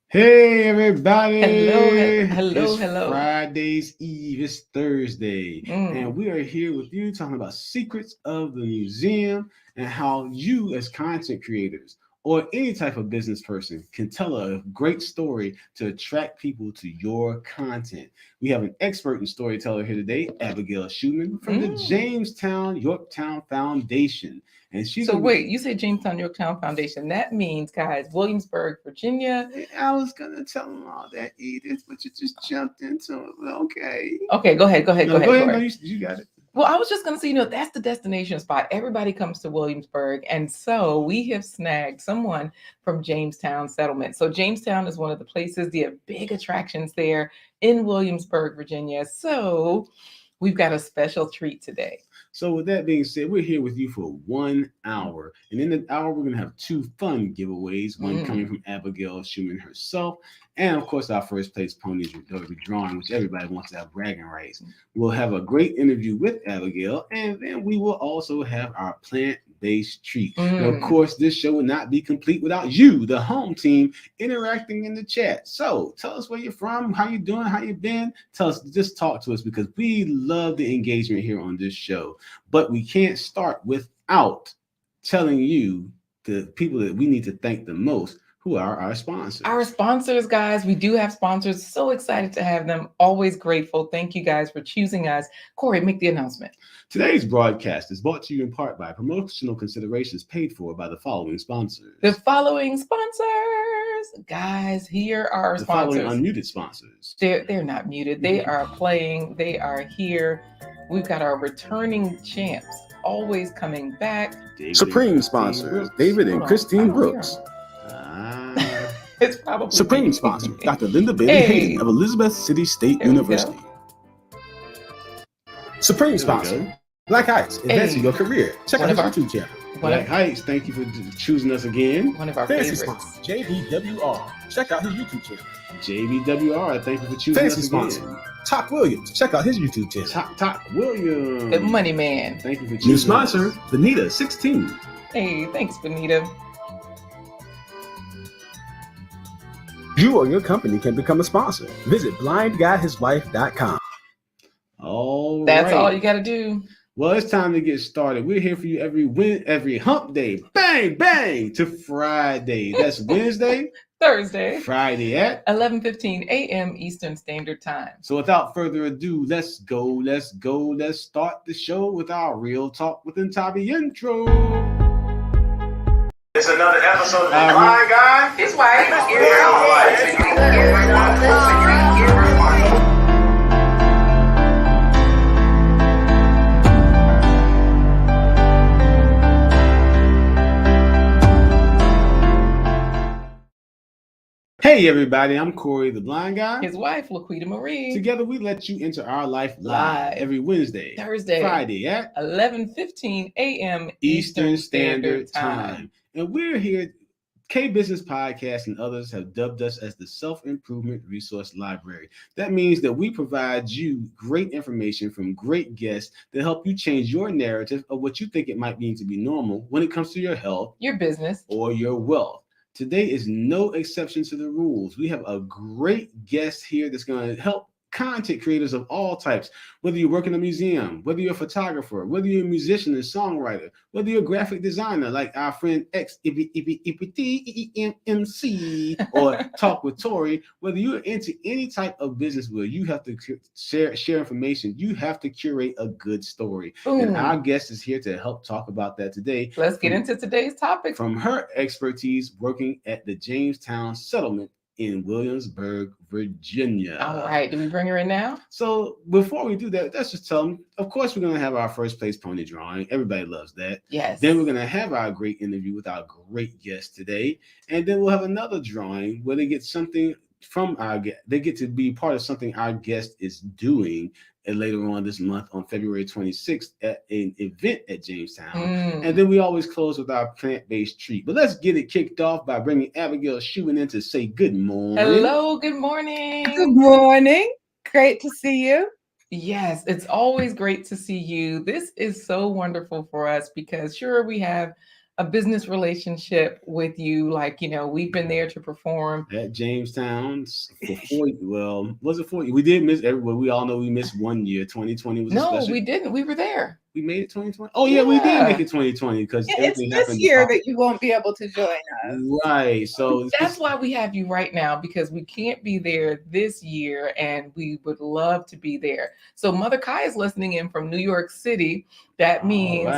Hey everybody! Hello. It's Friday's Eve. It's Thursday, and we are here with you talking about secrets of the museum and how you, as content creators or any type of business person, can tell a great story to attract people to your content. We have an expert and storyteller here today, Abigail Schumann from the Jamestown-Yorktown Foundation. And she's So wait, you say Jamestown-Yorktown Foundation. That means, guys, Williamsburg, Virginia. I was gonna tell them all that, Edith, but you just jumped into it. Okay. Okay, go ahead. Go ahead. No, you got it. Well, I was just going to say, that's the destination spot. Everybody comes to Williamsburg. And so we have snagged someone from Jamestown Settlement. So Jamestown is one of the places, they have big attractions there in Williamsburg, Virginia. So we've got a special treat today. So with that being said, we're here with you for 1 hour. And in the hour, we're going to have two fun giveaways. One coming from Abigail Schumann herself. And of course, our first place ponies will be drawing, which everybody wants to have bragging rights. We'll have a great interview with Abigail. And then we will also have our plant-based treat. And of course, this show would not be complete without you, the home team, interacting in the chat. So tell us where you're from, how you doing, how you been. Tell us, just talk to us because we love the engagement here on this show. But we can't start without telling you the people that we need to thank the most, who are our sponsors. Our sponsors, guys. We do have sponsors. So excited to have them. Always grateful. Thank you, guys, for choosing us. Corey, make the announcement. Today's broadcast is brought to you in part by promotional considerations paid for by the following sponsors. The following sponsors. Guys, here are our sponsors. The following unmuted sponsors. They're not muted. They are playing. They are here. We've got our returning champs always coming back. Supreme sponsors, David and Christine Brooks. It's probably Supreme sponsor, Dr. Linda Bailey Hayden of Elizabeth City State University. Supreme sponsor, Black Heights, advancing your career. Check out his YouTube channel. Black Heights, thank you for choosing us again. One of our Fancy favorites. sponsor, JBWR. Check out his YouTube channel. JBWR, thank you for choosing Fancy us sponsor, again. Top Williams. Check out his YouTube channel. Top Williams. The Money Man. Thank you for choosing New sponsor, Benita 16. Hey, thanks, Benita. You or your company can become a sponsor. Visit blindguyhiswife.com. All That's right. all you got to do. Well, it's time to get started. We're here for you every hump day, bang, to Friday. That's Wednesday, Thursday, Friday at 11:15 a.m. Eastern Standard Time. So without further ado, let's go. Let's start the show with our Real Talk with Ntabi intro. It's another episode of The Blind Guy. It's white. Hey everybody, I'm Corey, the Blind Guy. His wife, Laquita Marie. Together we let you into our life live every Wednesday, Thursday, Friday at 11:15 a.m. Eastern Standard Time. And we're here. K-Business Podcast and others have dubbed us as the Self-Improvement Resource Library. That means that we provide you great information from great guests that help you change your narrative of what you think it might mean to be normal when it comes to your health, your business, or your wealth. Today is no exception to the rules. We have a great guest here that's going to help content creators of all types, whether you work in a museum, whether you're a photographer, whether you're a musician and songwriter, whether you're a graphic designer like our friend MC, or Talk with Tori, whether you're into any type of business where you have to share information, you have to curate a good story. Boom. And our guest is here to help talk about that today. Let's get into today's topic. From her expertise working at the Jamestown Settlement in Williamsburg, Virginia. All right, do we bring her in now? So before we do that, let's just tell them, of course, we're going to have our first place pony drawing. Everybody loves that. Yes. Then we're going to have our great interview with our great guest today. And then we'll have another drawing where they get something from our guest. They get to be part of something our guest is doing later on this month on February 26th at an event at Jamestown. And then we always close with our plant-based treat. But let's get it kicked off by bringing Abigail Schumann in to say good morning. Hello, good morning. Good morning. Great to see you. Yes, it's always great to see you. This is so wonderful for us because sure, we have a business relationship with you. Like, we've been there to perform. At Jamestown for 4, well, was it 4? We did miss everybody. We all know we missed 1 year. 2020 was a No, special. we didn't. We were there. We made it 2020. Oh yeah, we did make it 2020 because It's everything this happened. year that you won't be able to join us. Right. So That's why we have you right now, because we can't be there this year and we would love to be there. So Mother Kai is listening in from New York City. That means,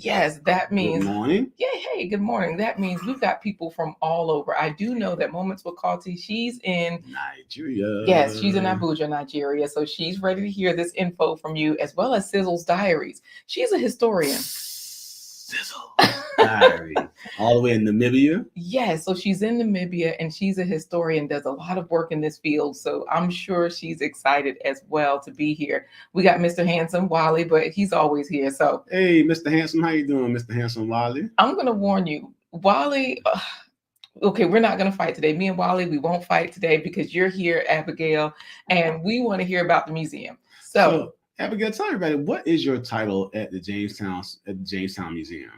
yes, that means, good morning. Yeah, hey, good morning. That means we've got people from all over. I do know that Moments with Kalti, she's in Nigeria. Yes, she's in Abuja, Nigeria. So she's ready to hear this info from you, as well as Sizzle's Diaries. She's a historian. Sizzle Diary. All the way in Namibia? Yes, so she's in Namibia and she's a historian, does a lot of work in this field. So I'm sure she's excited as well to be here. We got Mr. Handsome Wally, but he's always here. So hey, Mr. Handsome, how you doing, Mr. Handsome Wally? I'm going to warn you, Wally. Okay, we're not going to fight today. Me and Wally, we won't fight today because you're here, Abigail, and we want to hear about the museum. So Abigail, tell everybody, what is your title at the Jamestown Museum?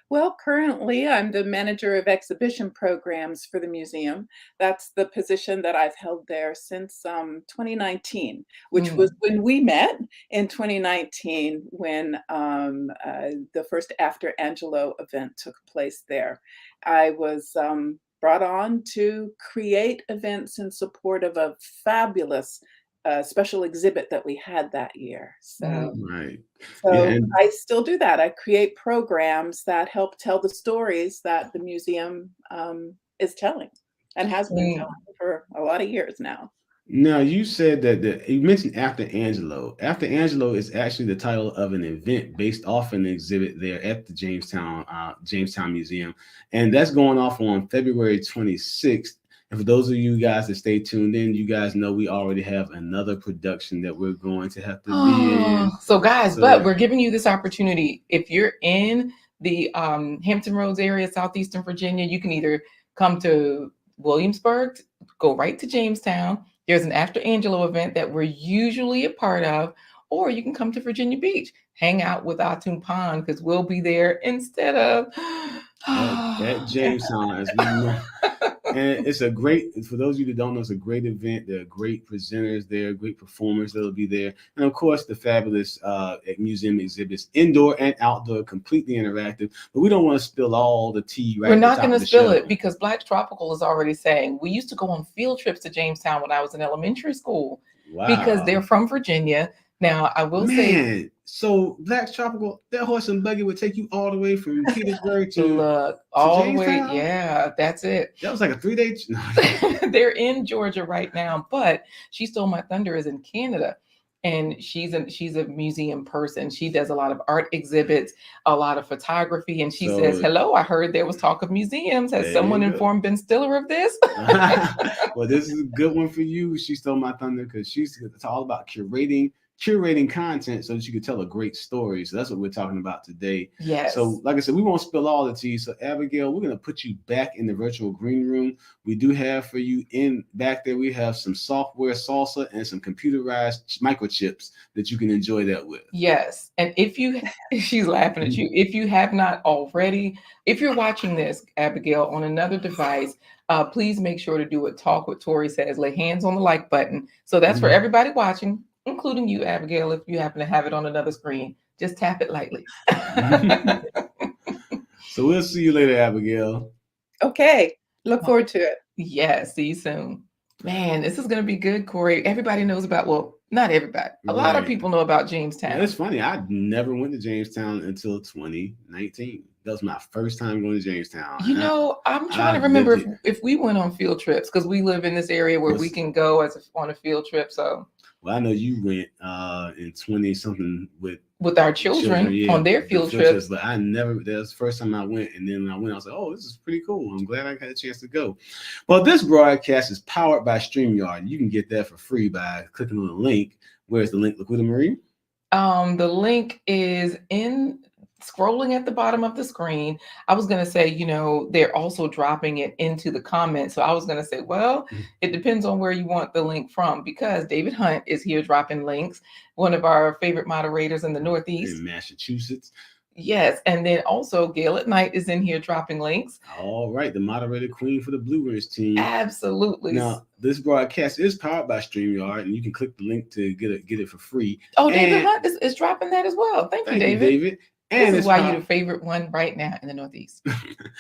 Well, currently I'm the manager of exhibition programs for the museum. That's the position that I've held there since 2019, which was when we met in 2019 when the first After Angelou event took place there. I was brought on to create events in support of a fabulous special exhibit that we had that year. So, I still do that. I create programs that help tell the stories that the museum is telling and has been telling for a lot of years now. Now, you said that you mentioned After Angelou. After Angelou is actually the title of an event based off an exhibit there at the Jamestown Museum. And that's going off on February 26th. And for those of you guys that stay tuned in, you guys know we already have another production that we're going to have to be in. So guys, but we're giving you this opportunity. If you're in the Hampton Roads area, Southeastern Virginia, you can either come to Williamsburg, go right to Jamestown. There's an After Angelou event that we're usually a part of, or you can come to Virginia Beach, hang out with Atun Pond, because we'll be there instead of at Jamestown, as we know. And it's a great, for those of you that don't know, it's a great event. There are great presenters there, great performers that'll be there. And of course, the fabulous museum exhibits, indoor and outdoor, completely interactive. But we don't want to spill all the tea right. We're not going to spill it because Black Tropical is already saying, we used to go on field trips to Jamestown when I was in elementary school. Wow. Because they're from Virginia. Now, I will say, so Black Tropical, that horse and buggy would take you all the way from Petersburg to all the way. Yeah, that's it. That was like a 3-day. They're in Georgia right now, but She Stole My Thunder is in Canada, and she's a museum person. She does a lot of art exhibits, a lot of photography, and she says, "Hello, I heard there was talk of museums. Has someone informed Ben Stiller of this?" Well, this is a good one for you. She Stole My Thunder, because it's all about curating content so that you can tell a great story. So that's what we're talking about today. Yes. So like I said, we won't spill all the tea. So Abigail, we're going to put you back in the virtual green room. We do have for you back there, we have some software salsa and some computerized microchips that you can enjoy that with. Yes. And she's laughing at you. If you have not already, if you're watching this, Abigail, on another device, please make sure to do what Talk with Tori says. Lay hands on the like button. So that's for everybody watching, including you, Abigail. If you happen to have it on another screen, just tap it lightly. So we'll see you later, Abigail. Okay. Look forward to it. Yeah. See you soon. Man, this is going to be good, Corey. Everybody knows about, well, not everybody. A lot of people know about Jamestown. Yeah, it's funny. I never went to Jamestown until 2019. That was my first time going to Jamestown. I'm trying to remember if we went on field trips, because we live in this area where we can go on a field trip. So, well, I know you went in 20-something with our children on their field trips. But I never. That was the first time I went, and then when I went, I was like, "Oh, this is pretty cool. I'm glad I got a chance to go." Well, this broadcast is powered by StreamYard. You can get that for free by clicking on the link. Where's the link, Laquita Marie? The link is scrolling at the bottom of the screen. I was going to say, they're also dropping it into the comments. So I was going to say, well, it depends on where you want the link from, because David Hunt is here dropping links, one of our favorite moderators in the Northeast. In Massachusetts. Yes, and then also Gail at Night is in here dropping links. All right, the moderator queen for the Blue Ridge team. Absolutely. Now, this broadcast is powered by StreamYard, and you can click the link to get it for free. Oh, David Hunt is dropping that as well. Thank you, David. And this is why you're the favorite one right now in the Northeast.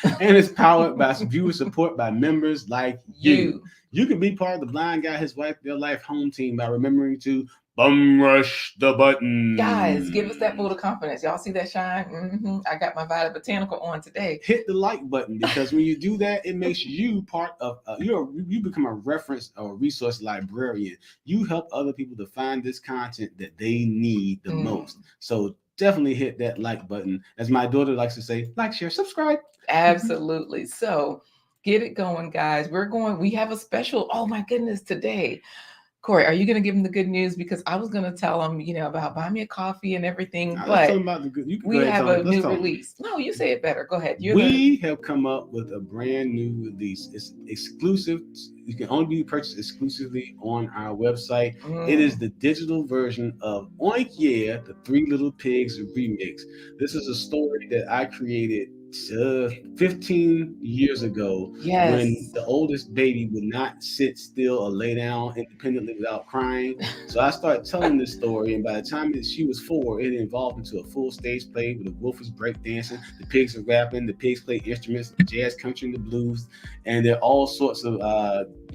And it's powered by viewer support by members like you. You can be part of the Blind Guy, His Wife, Their Life home team by remembering to bum rush the button. Guys, give us that vote of confidence. Y'all see that shine? I got my Violet Botanical on today. Hit the like button, because when you do that, it makes you part of you become a reference or resource librarian. You help other people to find this content that they need the most. So definitely hit that like button. As my daughter likes to say, like, share, subscribe. Absolutely. So get it going, guys. We have a special, oh my goodness, today. Corey, are you going to give them the good news? Because I was going to tell them, about buy me a coffee and everything, but we have a new release. No, you say it better. Go ahead. We have come up with a brand new release. It's exclusive. You can only be purchased exclusively on our website. It is the digital version of Oink Yeah, the Three Little Pigs remix. This is a story that I created 15 years ago, when the oldest baby would not sit still or lay down independently without crying. So I started telling this story, and by the time that she was 4, it evolved into a full stage play where the wolf is breakdancing, the pigs are rapping, the pigs play instruments, jazz, country, and the blues, and there are all sorts of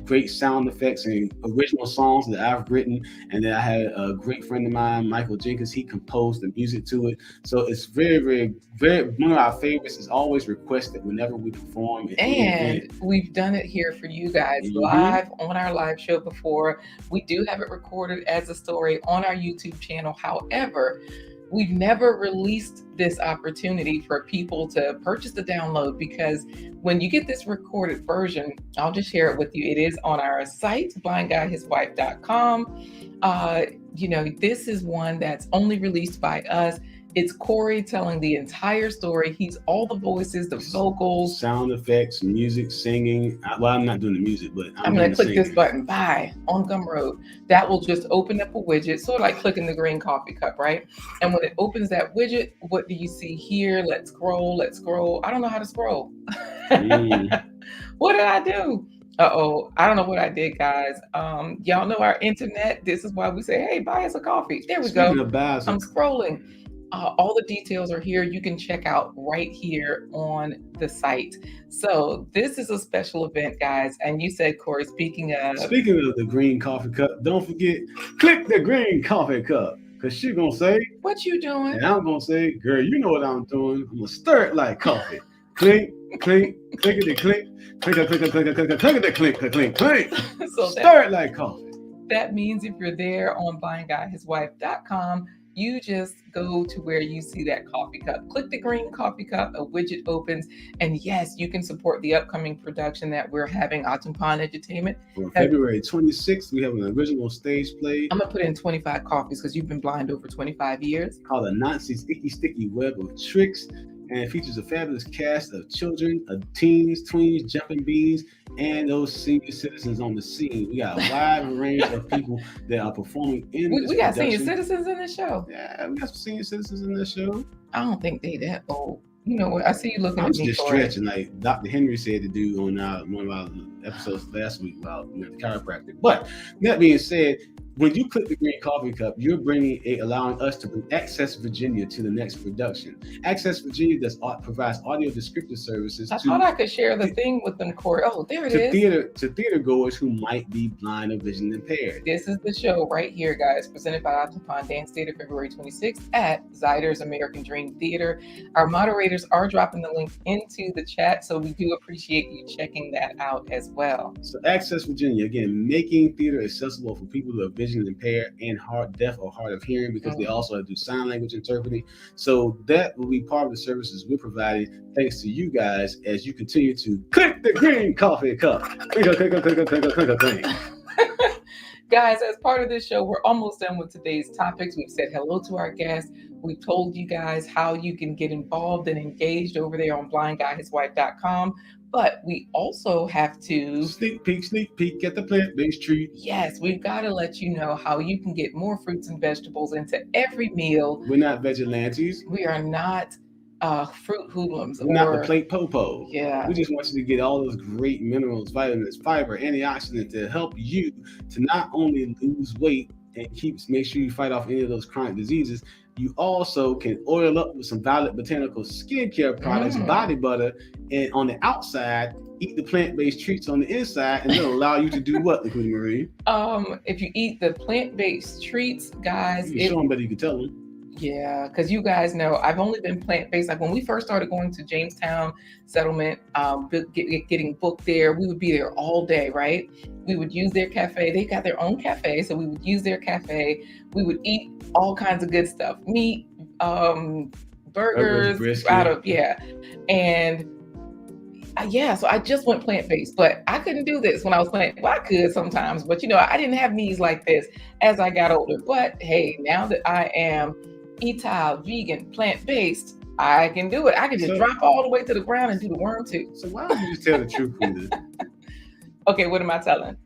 great sound effects and original songs that I've written, and then I had a great friend of mine, Michael Jenkins. He composed the music to it. So it's very, very, very one of our favorites. Is always requested whenever we perform. And we've done it here for you guys live on our live show before. We do have it recorded as a story on our YouTube channel. However, we've never released this opportunity for people to purchase the download, because when you get this recorded version, I'll just share it with you. It is on our site, blindguyhiswife.com. This is one that's only released by us. It's Corey telling the entire story. He's all the voices, the vocals, sound effects, music, singing. Well, I'm not doing the music, but I'm going to click this button, buy on Gumroad. That will just open up a widget, sort of like clicking the green coffee cup, right? And when it opens that widget, what do you see here? Let's scroll. I don't know how to scroll. What did I do? I don't know what I did, guys. Y'all know our internet. This is why we say, hey, buy us a coffee. There we go. I'm scrolling. All the details are here. You can check out right here on the site. So this is a special event, guys. And you said, Corey, speaking of the green coffee cup, don't forget, click the green coffee cup. Because she's going to say, what you doing? And I'm going to say, girl, you know what I'm doing. I'm going to stir it like coffee. Clink, clink, clickety clink, click, click, click, click, clickety clink, clink, clink. So stir it like coffee. That means if you're there on blindguyhiswife.com, you just go to where you see that coffee cup. Click the green coffee cup, a widget opens, and yes, you can support the upcoming production that we're having, Autumn Pond Entertainment. On February 26th, we have an original stage play. I'm gonna put in 25 coffees because you've been blind over 25 years. Called A Nazi's Icky Sticky Web of Tricks, and it features a fabulous cast of children, teens, tweens, jumping beans, and those senior citizens on the scene. We got a wide range of people that are performing in this We got senior citizens in the show. Yeah, we got some senior citizens in the show. I don't think they that old. You know what? I see you looking at me. I'm just stretching, like Dr. Henry said to do on one of our episodes last week about the chiropractic. But that being said, when you click the green coffee cup, you're allowing us to bring Access Virginia to the next production. Access Virginia provides audio descriptive services. I thought I could share the thing with them, Corey. Oh, there it is. To theater goers who might be blind or vision impaired. This is the show right here, guys, presented by Autumn Pond Dance Theater, February 26th at Zyder's American Dream Theater. Our moderators are dropping the link into the chat, so we do appreciate you checking that out as well. So Access Virginia, again, making theater accessible for people who are vision impaired and deaf or hard of hearing, because they also do sign language interpreting. So that will be part of the services we're providing thanks to you guys as you continue to click the green coffee cup. Click. Guys, as part of this show, we're almost done with today's topics. We've said hello to our guests. We've told you guys how you can get involved and engaged over there on blindguyhiswife.com. But we also have to sneak peek at the plant-based treat. Yes, we've got to let you know how you can get more fruits and vegetables into every meal. We're not vigilantes. We are not fruit hoodlums, Not the or plate popo. yeah. We just want you to get all those great minerals, vitamins, fiber, antioxidants to help you to not only lose weight and make sure you fight off any of those chronic diseases. You also can oil up with some Violet Botanical skincare products, body butter, and on the outside, eat the plant-based treats on the inside, and it'll allow you to do what, Lakuta Marie? If you eat the plant-based treats, guys, You can show them better, you can tell them. Yeah, because you guys know I've only been plant-based. Like when we first started going to Jamestown Settlement, getting booked there, we would be there all day, right? We would use their cafe. They got their own cafe, so we would use their cafe. We would eat all kinds of good stuff, meat, burgers, out of and so I just went plant-based, but I couldn't do this when I was plant. Well, I could sometimes, but I didn't have needs like this as I got older. But hey, now that I am vegan, plant-based, I can do it. I can just drop all the way to the ground and do the worm too. So why don't you just tell the truth with it? Okay, what am I telling?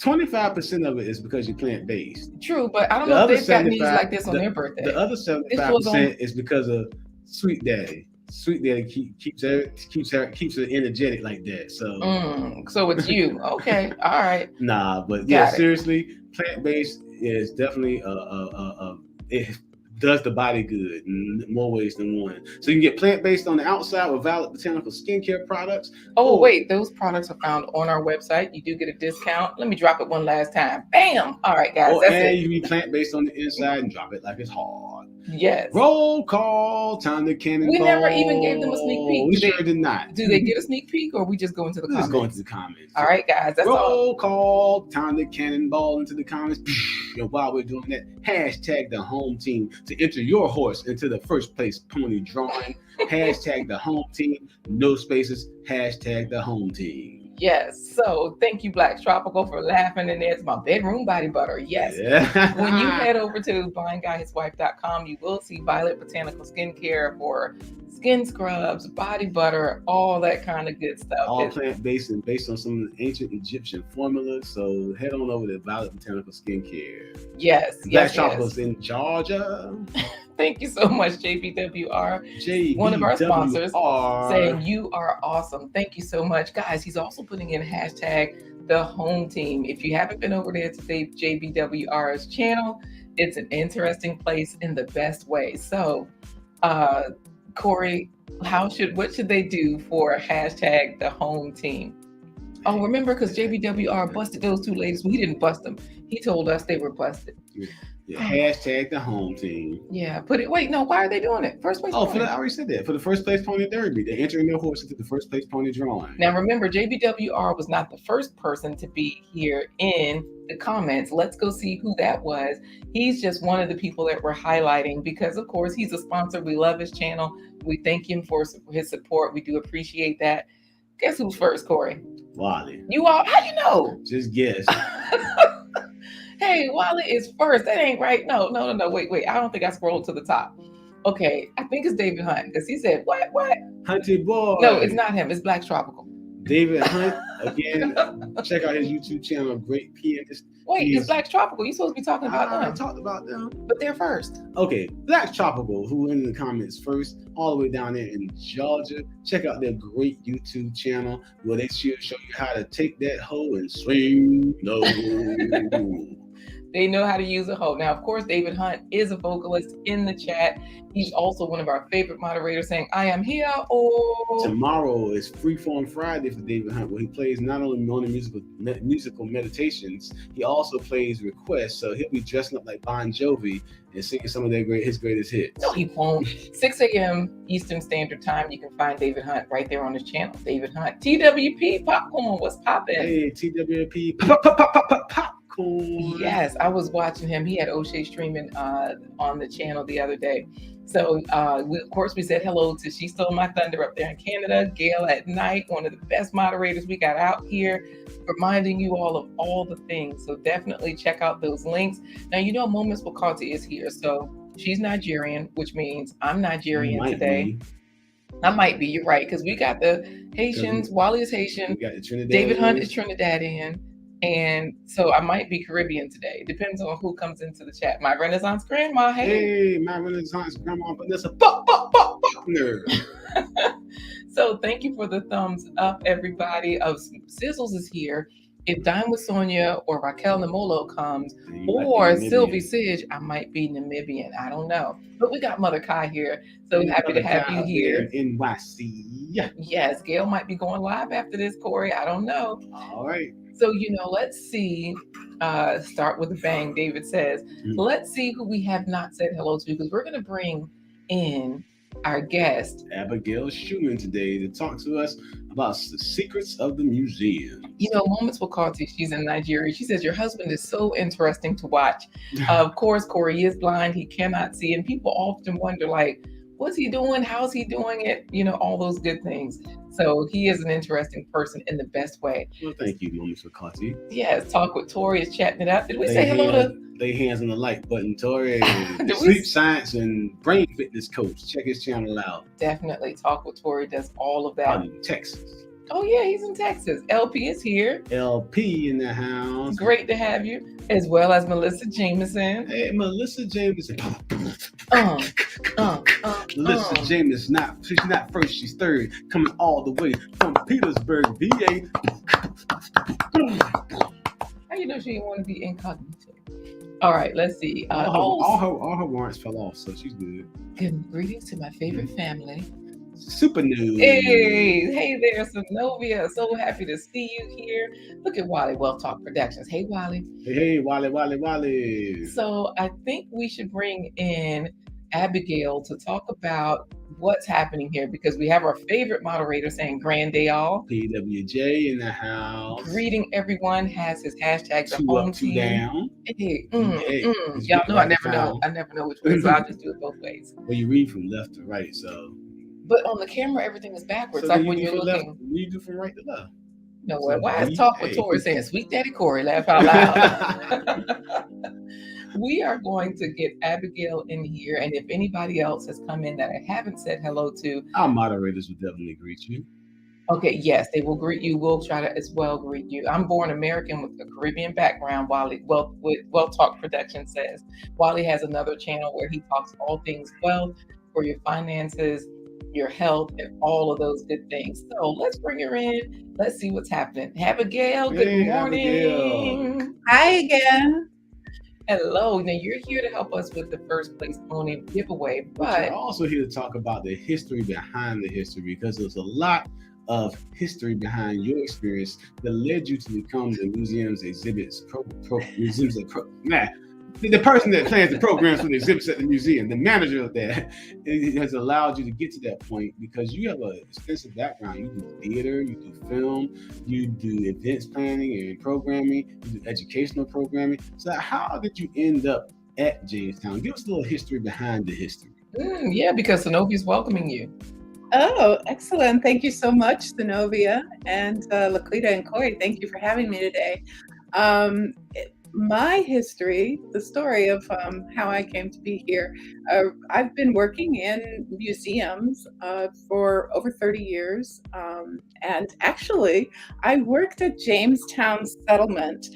25% of it is because you're plant-based. True, but I don't know if they've got needs like this on their birthday. The other 75% is because of Sweet Daddy. Sweet Daddy keeps her energetic like that. So it's you. Okay, all right. Nah, but seriously, plant-based is definitely it does the body good in more ways than one. So you can get plant-based on the outside with Violet Botanical skincare products. Oh, wait, those products are found on our website. You do get a discount. Let me drop it one last time. Bam! All right, guys, that's it. You can be plant-based on the inside and drop it like it's hard. Yes. Roll call, time to cannonball. We never even gave them a sneak peek. We sure did not. Do they get a sneak peek, or we just go into the comments? Just go into the comments. All right, guys. That's all. Roll call, time to cannonball into the comments. And while we're doing that, hashtag the home team to enter your horse into the first place pony drawing. Hashtag the home team, no spaces. Hashtag the home team. Yes. So thank you, Black Tropical, for laughing in there. It's my bedroom body butter. Yes. Yeah. When you head over to blindguyhiswife.com, you will see Violet Botanical Skincare for skin scrubs, body butter, all that kind of good stuff. All plant-based and based on some of the ancient Egyptian formulas. So head on over to Violet Botanical Skincare. Yes. Black Tropical's in Georgia. Thank you so much, JBWR. One of our sponsors, saying you are awesome. Thank you so much. Guys, he's also putting in hashtag the home team. If you haven't been over there to JBWR's channel, it's an interesting place in the best way. So, Corey, what should they do for hashtag the home team? Oh, remember, because JBWR busted those two ladies. We didn't bust them. He told us they were busted. Yeah, hashtag the home team. Yeah, why are they doing it? First place. I already said that. For the first place pony derby, they're entering their horse into the first place pony drawing. Now remember, JBWR was not the first person to be here in the comments. Let's go see who that was. He's just one of the people that we're highlighting because, of course, he's a sponsor. We love his channel. We thank him for his support. We do appreciate that. Guess who's first, Corey? Wally. You all? How you know? Just guess. Hey, Wally is first. That ain't right. No. Wait. I don't think I scrolled to the top. Okay, I think it's David Hunt because he said, what? Hunty boy. No, it's not him. It's Black Tropical. David Hunt, again, check out his YouTube channel. Great pianist. Wait, it's Black Tropical. You're supposed to be talking about them. I talked about them. But they're first. Okay, Black Tropical, who in the comments first, all the way down there in Georgia. Check out their great YouTube channel where they show you how to take that hoe and swing low. They know how to use a hoe. Now, of course, David Hunt is a vocalist in the chat. He's also one of our favorite moderators saying, I am here. Tomorrow is Freeform Friday for David Hunt, where he plays not only musical meditations, he also plays requests. So he'll be dressing up like Bon Jovi and singing some of his greatest hits. No, he won't. 6 a.m. Eastern Standard Time. You can find David Hunt right there on his channel. David Hunt. TWP Popcorn, what's poppin'? Hey, TWP Popcorn. Yes, I was watching him. He had O'Shea streaming on the channel the other day. So, we said hello to She Stole My Thunder up there in Canada. Gail at Night, one of the best moderators we got out here, reminding you all of all the things. So definitely check out those links. Now, Moments with Kati is here. So she's Nigerian, which means I'm Nigerian today. I might be, you're right, because we got the Haitians. Wally is Haitian. David Hunt is Trinidadian. And so I might be Caribbean today. Depends on who comes into the chat. My Renaissance grandma, hey, my Renaissance grandma, Vanessa. partner. So thank you for the thumbs up, everybody. Sizzles is here. If Dime with Sonia or Raquel Namolo comes, or Sylvie Sige, I might be Namibian. I don't know. But we got Mother Kai here. So happy to have you here. In NYC. Yes, Gail might be going live after this, Corey. I don't know. All right. So, let's see. Start with a bang, David says. Let's see who we have not said hello to, because we're going to bring in our guest, Abigail Schumann, today to talk to us about the secrets of the museum. Moments with Kati, she's in Nigeria. She says, your husband is so interesting to watch. Of course, Corey is blind. He cannot see. And people often wonder, like, what's he doing? How's he doing it? All those good things. So he is an interesting person in the best way. Well, thank you, Moments with Kati. Yes, Talk with Tori is chatting it up. Did we say hello to... Lay hands on the like button, Tori. Sleep science and brain fitness coach. Check his channel out. Definitely. Talk with Tori does all of that. Out in Texas. Oh, yeah, he's in Texas. LP is here. LP in the house. Great to have you. As well as Melissa Jameson. Hey, Melissa Jameson. Melissa Jameson, she's not first, she's third. Coming all the way from Petersburg, VA. How you know she didn't want to be incognito? All right, let's see. All her warrants fell off, so she's good. Good greetings to my favorite family. Super news. Hey there, Synovia. So happy to see you here. Look at Wally, Well Talk Productions. Hey, Wally. Hey, Wally. So I think we should bring in Abigail to talk about what's happening here, because we have our favorite moderator saying Grand Day All. PWJ in the house. Greeting everyone, has his hashtag the Two home up, two team. down. Y'all know I never know which way, so I'll just do it both ways. Well, you read from left to right, so. But on the camera, everything is backwards. So like when you're looking. Left, you do from right to left. No, why is Talk with Tori saying Sweet Daddy Corey? Laugh out loud. We are going to get Abigail in here, and if anybody else has come in that I haven't said hello to, our moderators will definitely greet you. Okay, yes, they will greet you. We'll try to as well greet you. I'm born American with a Caribbean background. Wally, Well Talk Production says. Wally has another channel where he talks all things wealth, for your finances, your health, and all of those good things. So let's bring her in. Let's see what's happening. Abigail, good morning. Abigail. Hi again. Hello. Now you're here to help us with the first place pony giveaway, but we're also here to talk about the history behind the history, because there's a lot of history behind your experience that led you to become the museum's exhibits the person that plans the programs for the exhibits at the museum, the manager of that, it has allowed you to get to that point because you have an extensive background. You do theater, you do film, you do events planning and programming, you do educational programming. So how did you end up at Jamestown? Give us a little history behind the history. Yeah, because Synovia is welcoming you. Oh, excellent. Thank you so much, Synovia and Laquita and Corey. Thank you for having me today. My history, the story of how I came to be here, I've been working in museums for over 30 years. And actually, I worked at Jamestown Settlement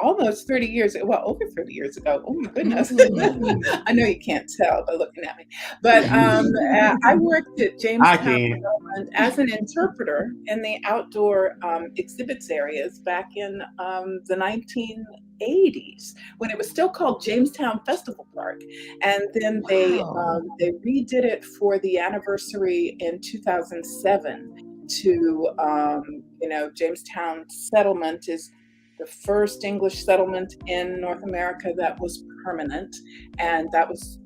almost 30 years, well, over 30 years ago. Oh my goodness. I know you can't tell by looking at me, but I worked at Jamestown Settlement as an interpreter in the outdoor exhibits areas back in the 1980s, when it was still called Jamestown Festival Park. And then they redid it for the anniversary in 2007 to, Jamestown Settlement is the first English settlement in North America that was permanent, and that was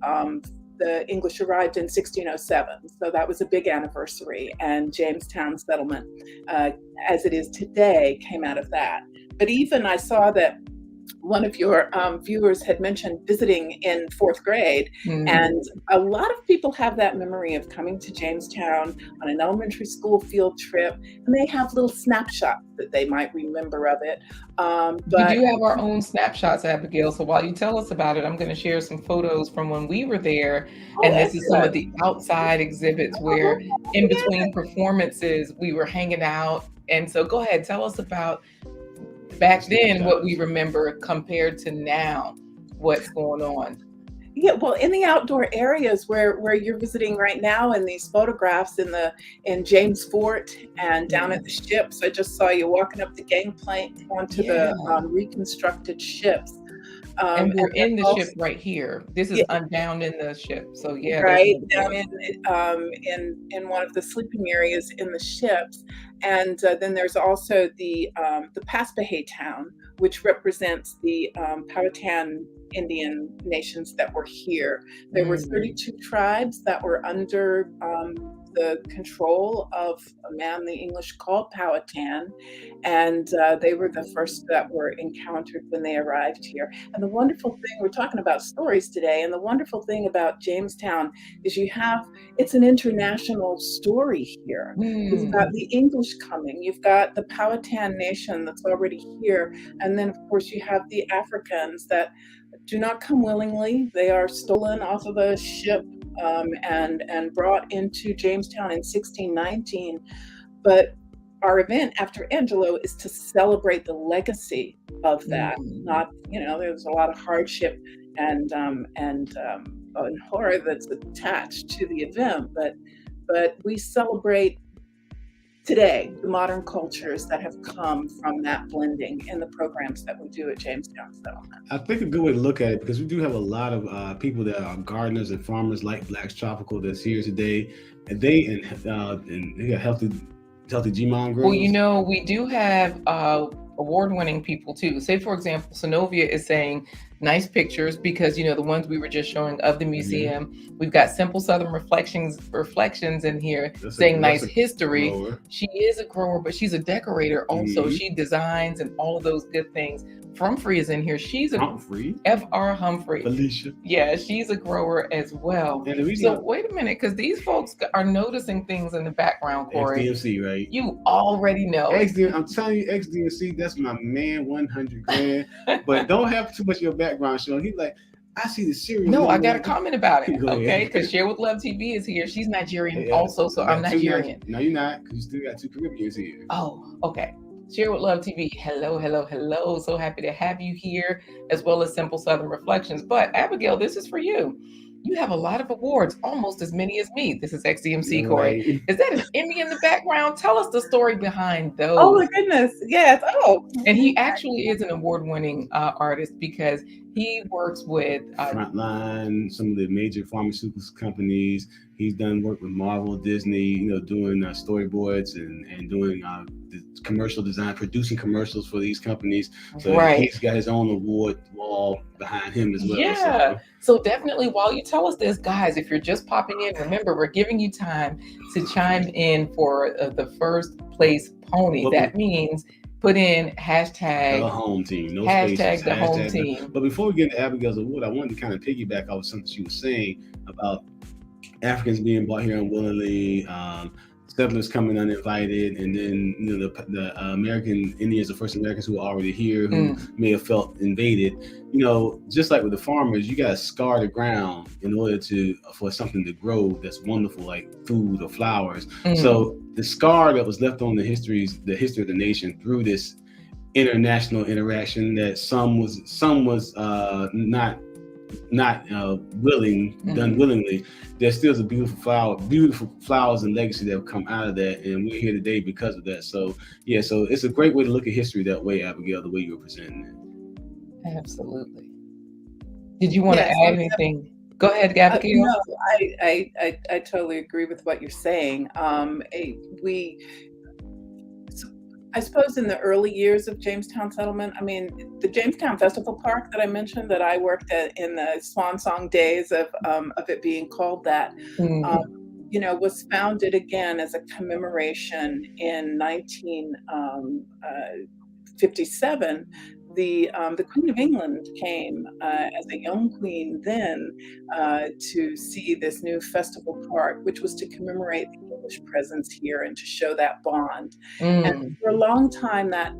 the English arrived in 1607. So that was a big anniversary, and Jamestown Settlement, as it is today, came out of that. But even I saw that one of your viewers had mentioned visiting in 4th grade, and a lot of people have that memory of coming to Jamestown on an elementary school field trip, and they have little snapshots that they might remember of it. But we do have our own snapshots, Abigail, so while you tell us about it, I'm going to share some photos from when we were there, and this is some of the outside exhibits where in between performances we were hanging out. And so go ahead, tell us about back then what we remember compared to now, what's going on. Yeah, well, in the outdoor areas where you're visiting right now in these photographs in James Fort and down at the ships, I just saw you walking up the gangplank onto Yeah. the reconstructed ships. And we're then in the also, ship right here. This is yeah, down in the ship. So yeah, there's right another down board. in one of the sleeping areas in the ships, and then there's also the Paspahegh town, which represents the Powhatan Indian nations that were here. There were 32 tribes that were under the control of a man the English called Powhatan, and they were the first that were encountered when they arrived here. And the wonderful thing, we're talking about stories today, and the wonderful thing about Jamestown is it's an international story here. You've got the English coming, you've got the Powhatan nation that's already here, and then of course you have the Africans that do not come willingly. They are stolen off of a ship and brought into Jamestown in 1619. But our event after Angelou is to celebrate the legacy of that. Not, there's a lot of hardship and horror that's attached to the event, but we celebrate today the modern cultures that have come from that blending in the programs that we do at Jamestown Settlement. I think a good way to look at it, because we do have a lot of people that are gardeners and farmers like Black's Tropical that's here today, and they got healthy G-Mon grows. Well, we do have award-winning people too. Say, for example, Synovia is saying nice pictures because, the ones we were just showing of the museum. We've got Simple Southern Reflections in here saying nice history. Grower. She is a grower, but she's a decorator also. She designs and all of those good things. Humphrey is in here. She's a Humphrey. F.R. Humphrey. Felicia. Yeah, she's a grower as well. So wait a minute, because these folks are noticing things in the background, Corey. XDMC, right? You already know. I'm telling you, XDMC, that's my man, 100 grand. But don't have too much of your background showing. He's like, I see the cereal. No, I got a comment about it. Okay, because Share with Love TV is here. She's Nigerian also, so I'm Nigerian. No, you're not, because you still got 2 Caribbeans here. Oh, okay. Share with Love TV. Hello, hello, hello. So happy to have you here, as well as Simple Southern Reflections. But Abigail, this is for you. You have a lot of awards, almost as many as me. This is XDMC, Corey. Right. Is that an Emmy in the background? Tell us the story behind those. Oh my goodness, yes. Oh, and he actually is an award-winning artist because he works with Frontline, some of the major pharmaceutical companies. He's done work with Marvel, Disney, doing storyboards and doing the commercial design, producing commercials for these companies. So he's got his own award wall behind him as well. Yeah. So definitely, while you tell us this, guys, if you're just popping in, remember, we're giving you time to chime in for the first place pony. That means put in hashtag the home team. No hashtag spaces, the home team. But before we get into Abigail's award, I wanted to kind of piggyback off something she was saying about Africans being brought here unwillingly, settlers coming uninvited, and then the American Indians, the first Americans who were already here, who may have felt invaded. Just like with the farmers, you got to scar the ground in order for something to grow that's wonderful, like food or flowers. So the scar that was left on the history of the nation through this international interaction that some was not done willingly. There still is a beautiful flowers and legacy that have come out of that, and we're here today because of that. So it's a great way to look at history that way, Abigail, the way you were presenting it. Absolutely. Did you want to add anything? Go ahead, Abigail. No, I totally agree with what you're saying. I suppose in the early years of Jamestown Settlement, the Jamestown Festival Park that I mentioned that I worked at in the swan song days of it being called that, was founded again as a commemoration in 1957. The Queen of England came as a young queen then to see this new festival park, which was to commemorate the English presence here and to show that bond. And for a long time, that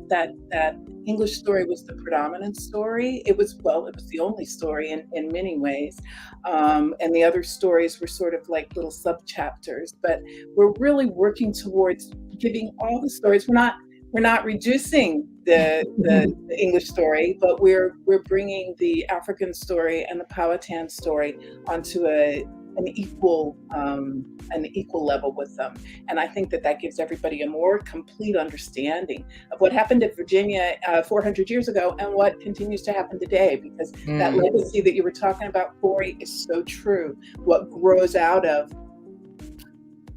English story was the predominant story. It was the only story in many ways, and the other stories were sort of like little sub-chapters. But we're really working towards giving all the stories. We're not reducing the English story, but we're bringing the African story and the Powhatan story onto an equal level with them. And I think that gives everybody a more complete understanding of what happened in Virginia 400 years ago and what continues to happen today, because that legacy that you were talking about, Corey, is so true. What grows out of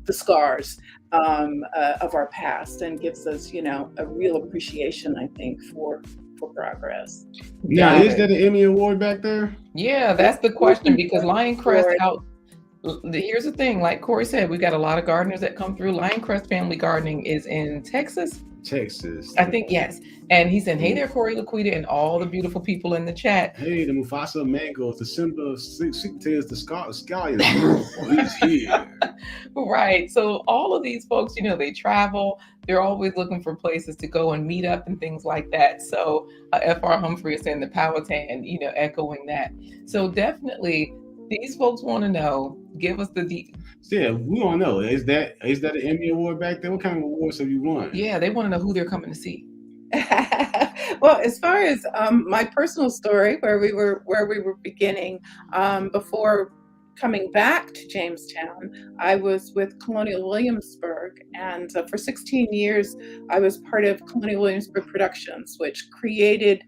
the scars of our past and gives us, a real appreciation, I think, for progress. Now, is that an Emmy Award back there? Yeah, that's the question, because Lioncrest out. Here's the thing, like Corey said, we got a lot of gardeners that come through. Lioncrest Family Gardening is in Texas. I think, yes. And he said, hey there, Corey, Laquita, and all the beautiful people in the chat. Hey, the Mufasa mangoes, the Simba sweet potatoes, the scallions. He's here. Right. So all of these folks, they travel. They're always looking for places to go and meet up and things like that. So F.R. Humphrey is saying the Powhatan, echoing that. So definitely these folks want to know, give us the Yeah, we want to know. Is that an Emmy Award back there? What kind of awards have you won? Yeah, they want to know who they're coming to see. Well, as far as my personal story, where we were beginning, before coming back to Jamestown, I was with Colonial Williamsburg, and for 16 years, I was part of Colonial Williamsburg Productions, which created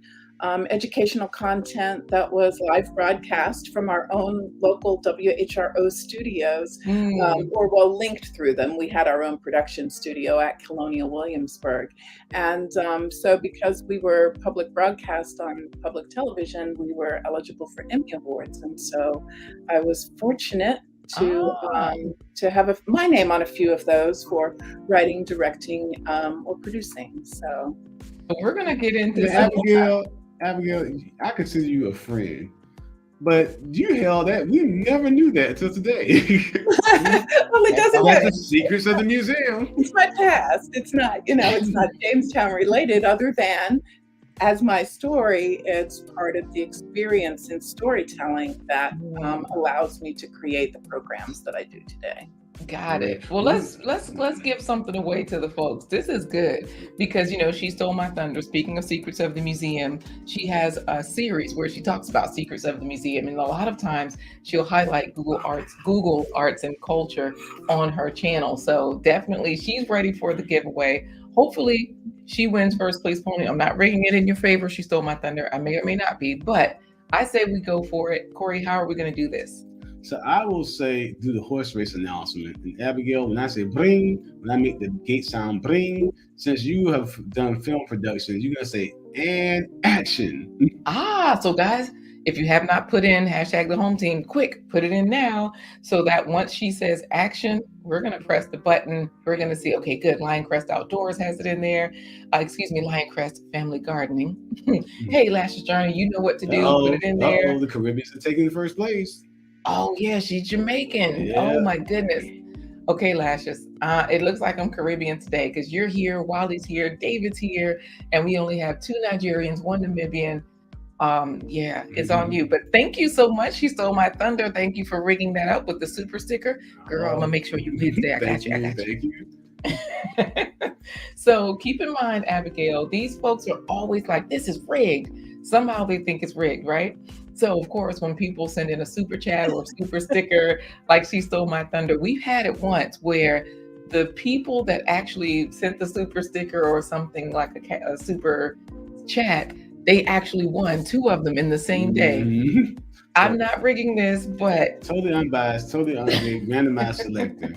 educational content that was live broadcast from our own local WHRO studios, or linked through them. We had our own production studio at Colonial Williamsburg. And so because we were public broadcast on public television, we were eligible for Emmy Awards. And so I was fortunate to have my name on a few of those for writing, directing, or producing. So we're going to get into Abigail, I consider you a friend, but you held that. We never knew that until today. Well, it doesn't matter. That's the secrets of the museum. It's my past. It's not, it's not Jamestown related, other than as my story, it's part of the experience in storytelling that allows me to create the programs that I do today. Got it. Well, let's give something away to the folks. This is good because she stole my thunder. Speaking of secrets of the museum, she has a series where she talks about secrets of the museum, and a lot of times she'll highlight Google Arts and Culture on her channel. So definitely, she's ready for the giveaway. Hopefully, she wins first place pony. I'm not rigging it in your favor. She stole my thunder. I may or may not be, but I say we go for it. Corey, how are we going to do this? So I will say, do the horse race announcement. And Abigail, when I say bring, when I make the gate sound bring, since you have done film production, you're going to say, and action. So guys, if you have not put in hashtag the home team, quick, put it in now so that once she says action, we're going to press the button. We're going to see, okay, good. Lioncrest Outdoors has it in there. Lioncrest Family Gardening. Hey, Lashes Journey, you know what to do. Put it in there. The Caribbeans are taking the first place. Oh, yeah, she's Jamaican. Yeah. Oh, my goodness. Okay, Lashes, it looks like I'm Caribbean today because you're here, Wally's here, David's here, and we only have 2 Nigerians, 1 Namibian. It's on you. But thank you so much. She stole my thunder. Thank you for rigging that up with the super sticker. Girl, I'm going to make sure you live there. I got you. Thank you. So keep in mind, Abigail, these folks are always like, this is rigged. Somehow they think it's rigged, right? So, of course, when people send in a super chat or super sticker, like she stole my thunder, we've had it once where the people that actually sent the super sticker or something like a super chat, they actually won 2 of them in the same day. Mm-hmm. I'm not rigging this, but... Totally unbiased, totally randomized selector.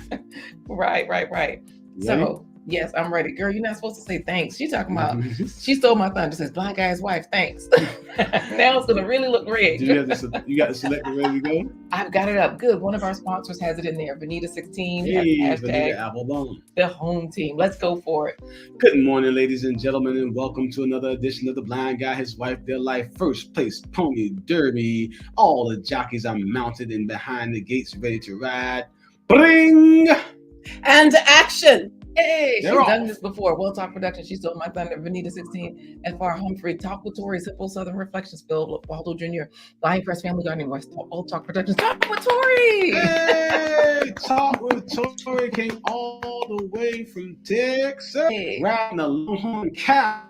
Right. Ready? So... Yes, I'm ready. Girl, you're not supposed to say thanks. She's talking about, she stole my thunder, says blind guy's wife, thanks. Now it's going to really look rigged. You got the selector ready to go? I've got it up. Good. One of our sponsors has it in there. Vanita16. Hey, hashtag Vanita the home team. Let's go for it. Good morning, ladies and gentlemen, and welcome to another edition of The Blind Guy, His Wife, Their Life First Place Pony Derby. All the jockeys are mounted and behind the gates ready to ride. Bring! And action! Hey, she's done this before. Well Talk Production. She stole my thunder. Vanita16. F.R. Humphrey. Talk with Tori. Simple Southern Reflections. Bill Waldo Jr. Lioncrest Family Gardening. Well Talk Productions. Talk with Tori. Hey, Talk with Tori came all the way from Texas. Hey. Riding a Longhorn cow.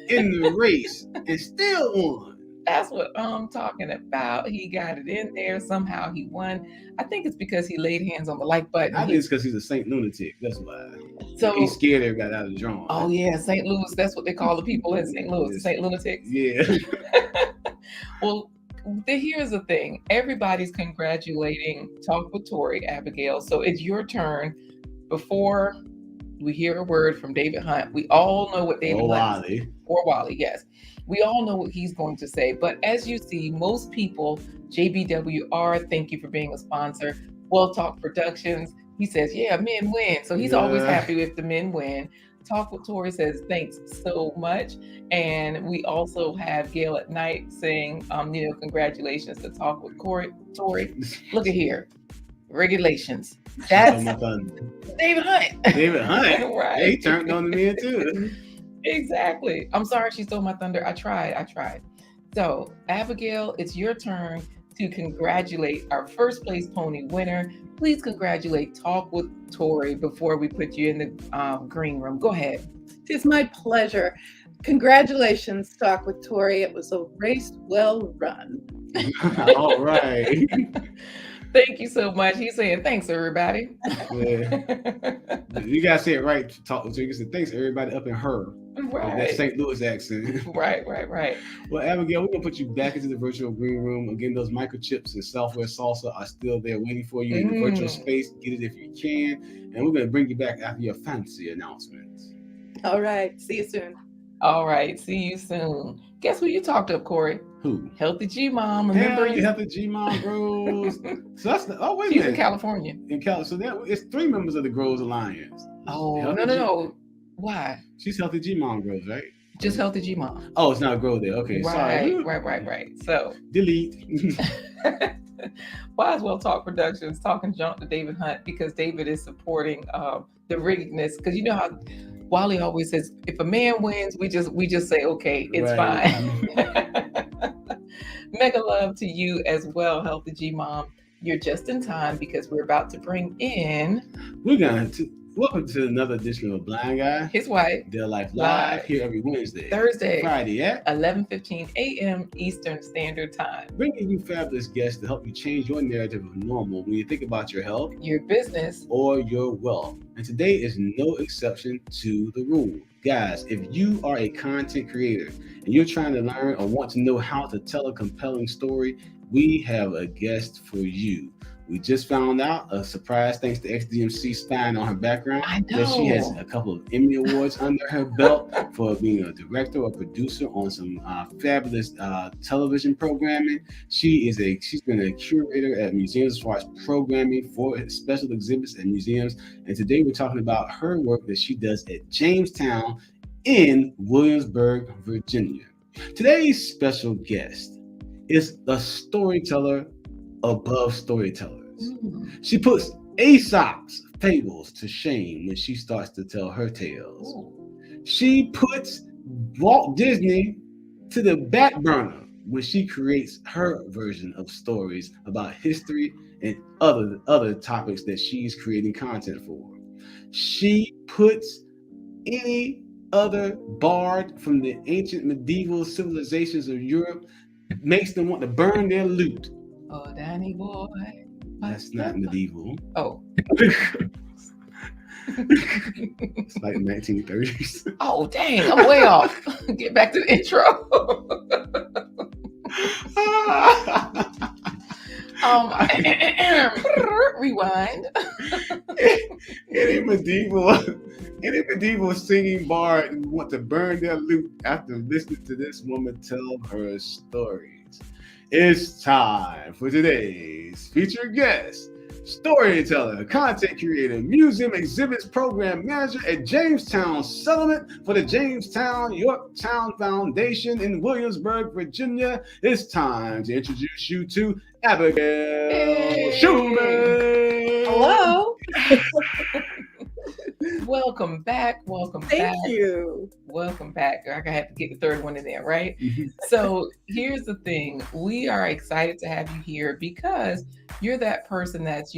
in the race and still won. That's what I'm talking about. He got it in there. Somehow he won. I think it's because he laid hands on the like button. I think it's because he's a Saint Lunatic. That's why. So He's scared everybody out of the drawing. Oh yeah, St. Louis. That's what they call the people in St. Louis, St. Lunatics. Yeah. Well, here's the thing. Everybody's congratulating Talk with Tori, Abigail. So it's your turn. Before we hear a word from David Hunt, we all know what David Hunt is. Or Wally, yes. We all know what he's going to say. But as you see, most people, JBWR, thank you for being a sponsor. Well Talk Productions, he says, yeah, men win. So he's always happy if the men win. Talk with Tori says, thanks so much. And we also have Gail at Night saying, congratulations to Talk with Tori. Look at here. Regulations. That's David Hunt. David Hunt. Right. He turned on the men too. Exactly. I'm sorry she stole my thunder. I tried. So, Abigail, it's your turn to congratulate our first place pony winner. Please congratulate Talk with Tori before we put you in the green room. Go ahead. It's my pleasure. Congratulations, Talk with Tori. It was a race well run. All right. Thank you so much. He's saying thanks, everybody. Yeah. You gotta say it right. Talk with Tori. You can say thanks, everybody up in her. Right. That St. Louis accent. Right. Well, Abigail, we're gonna put you back into the virtual green room. Again, those microchips and Southwest Salsa are still there waiting for you in the virtual space. Get it if you can. And we're gonna bring you back after your fancy announcements. All right. See you soon. All right. See you soon. Guess who you talked to, Corey? Who? Healthy G Mom. Remember you? Healthy G Mom Grows. So that's wait a minute. She's in California. So it's 3 members of the Grows Alliance. Oh, Healthy no. Why? She's Healthy G Mom Grows, right? Just Healthy G Mom. Oh, it's not Grow there. Okay, sorry. Right. So delete. Might as well Talk Productions, talking junk to David Hunt because David is supporting the riggedness. Because you know how Wally always says, if a man wins, we just say, okay, it's fine. Mega love to you as well, Healthy G Mom. You're just in time because we're about to bring in. Welcome to another edition of Blind Guy. His wife. Their Life Live here every Wednesday, Thursday, Friday at 11:15 a.m. Eastern Standard Time. Bringing you fabulous guests to help you change your narrative of normal when you think about your health, your business, or your wealth. And today is no exception to the rule. Guys, if you are a content creator and you're trying to learn or want to know how to tell a compelling story, we have a guest for you. We just found out a surprise, thanks to XDMC Stein on her background, that she has a couple of Emmy Awards under her belt for being a director or producer on some fabulous television programming. She's been a curator at museums as far as programming for special exhibits at museums. And today we're talking about her work that she does at Jamestown in Williamsburg, Virginia. Today's special guest is a storyteller above storytellers. She puts Aesop's fables to shame when she starts to tell her tales. She puts Walt Disney to the back burner when she creates her version of stories about history and other topics that she's creating content for. She puts any other bard from the ancient medieval civilizations of Europe, makes them want to burn their loot. Oh, Danny boy. That's not medieval. Oh. It's like 1930s. Oh, dang. I'm way off. Get back to the intro. Rewind. Any medieval singing bard want to burn their loot after listening to this woman tell her stories. It's time for today's featured guest, storyteller, content creator, museum exhibits program manager at Jamestown Settlement for the Jamestown-Yorktown Foundation in Williamsburg, Virginia. It's time to introduce you to Abigail Schumann. Hello. Welcome back. Welcome back. Thank you. Welcome back. I have to get the third one in there, right? Mhm. So here's the thing. We are excited to have you here because you're that person that's,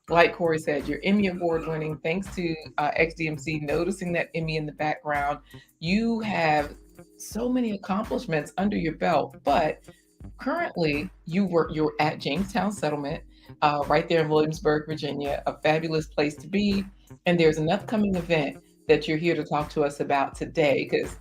like Corey said, you're Emmy Award winning. Thanks to XDMC noticing that Emmy in the background. You have so many accomplishments under your belt, but currently you're at Jamestown Settlement, right there in Williamsburg, Virginia, a fabulous place to be. And there's an upcoming event that you're here to talk to us about today, because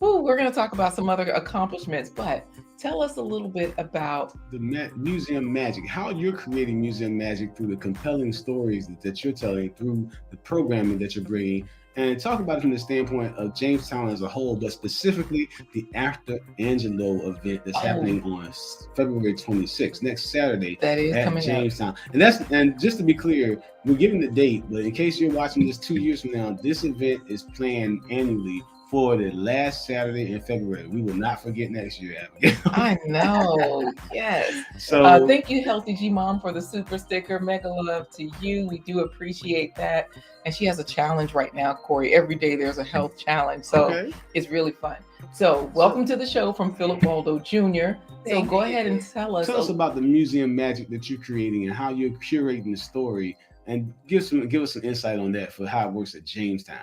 we're going to talk about some other accomplishments, but tell us a little bit about the museum magic, how you're creating museum magic through the compelling stories that you're telling, through the programming that you're bringing, and talk about it from the standpoint of Jamestown as a whole, but specifically the After Angelou event that's happening on February 26th, next Saturday, that is at coming Jamestown. up. And just to be clear, we're giving the date, but in case you're watching this 2 years from now, this event is planned annually for the last Saturday in February. We will not forget next year, Abigail. I know. Yes. So thank you, Healthy G Mom, for the super sticker. Mega love to you. We do appreciate that. And she has a challenge right now, Corey. Every day there's a health challenge. So it's really fun. So welcome to the show from Philip Waldo Jr. So go ahead and tell us about the museum magic that you're creating and how you're curating the story, and give us some insight on that for how it works at Jamestown.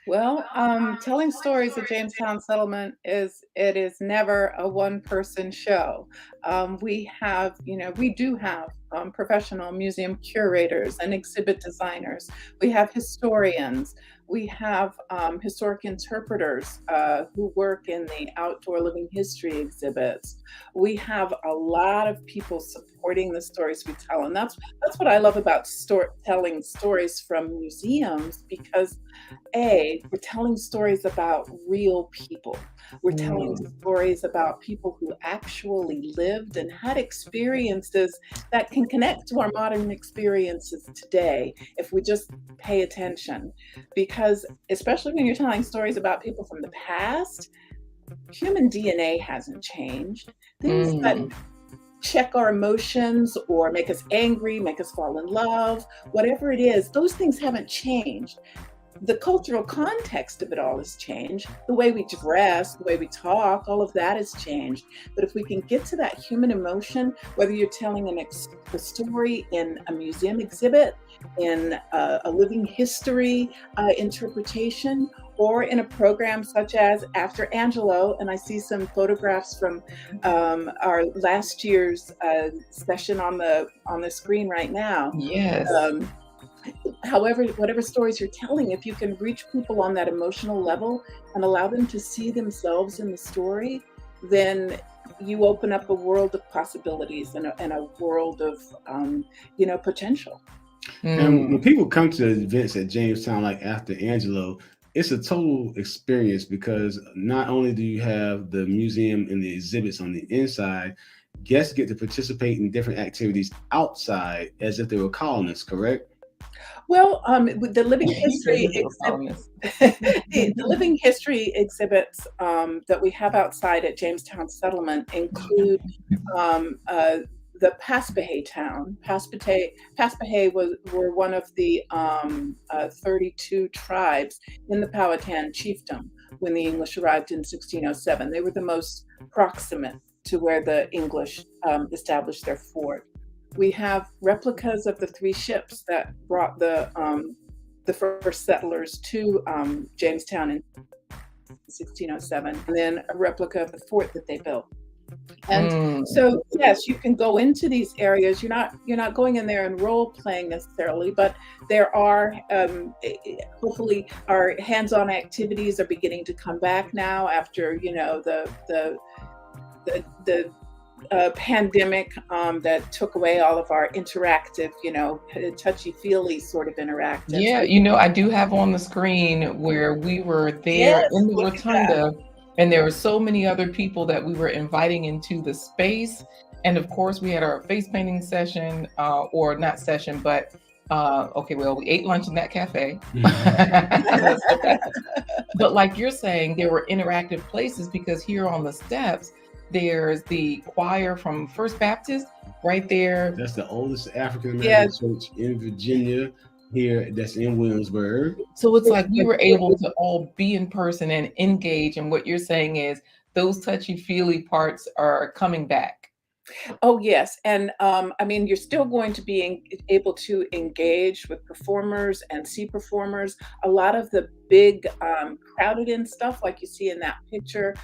Well, telling stories at Jamestown Settlement is never a one-person show. We do have professional museum curators and exhibit designers. We have historians. We have historic interpreters who work in the outdoor living history exhibits. We have a lot of people supporting the stories we tell, and that's what I love about telling stories from museums, because we're telling stories about real people. We're telling stories about people who actually lived and had experiences that can connect to our modern experiences today if we just pay attention. Because especially when you're telling stories about people from the past, human DNA hasn't changed. Things that check our emotions or make us angry, make us fall in love, whatever it is, those things haven't changed. The cultural context of it all has changed. The way we dress, the way we talk, all of that has changed. But if we can get to that human emotion, whether you're telling a story in a museum exhibit, in a living history interpretation, or in a program such as After Angelou, and I see some photographs from our last year's session on the screen right now. Yes. However, whatever stories you're telling, if you can reach people on that emotional level and allow them to see themselves in the story, then you open up a world of possibilities and a world of potential. And when people come to events at Jamestown, like After Angelou, it's a total experience, because not only do you have the museum and the exhibits on the inside, guests get to participate in different activities outside as if they were colonists, correct? Well, the living history the living history exhibits that we have outside at Jamestown Settlement include the Paspahegh town. Paspahegh were one of the 32 tribes in the Powhatan chiefdom when the English arrived in 1607. They were the most proximate to where the English established their fort. We have replicas of the 3 ships that brought the first settlers to Jamestown in 1607, and then a replica of the fort that they built. And so, yes, you can go into these areas. You're not going in there and role playing necessarily, but there are hopefully our hands-on activities are beginning to come back now after the pandemic that took away all of our interactive, touchy-feely sort of interactive. Yeah, I do have on the screen where we were there in the rotunda, and there were so many other people that we were inviting into the space. And of course, we had our face painting session, or not session, but we ate lunch in that cafe. But like you're saying, there were interactive places, because here on the steps, there's the choir from First Baptist right there. That's the oldest African American church in Virginia. here that's in Williamsburg. So it's like we were able to all be in person and engage. And what you're saying is those touchy-feely parts are coming back. Oh, yes. And I mean, you're still going to be able to engage with performers and see performers. A lot of the big crowded in stuff, like you see in that picture,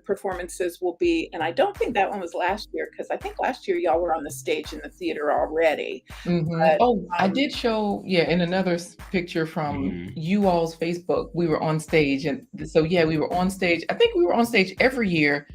performances will be, and I don't think that one was last year, because I think last year y'all were on the stage in the theater already. But, Oh, I did show, in another picture from you all's Facebook, we were on stage. And so, we were on stage. I think we were on stage every year.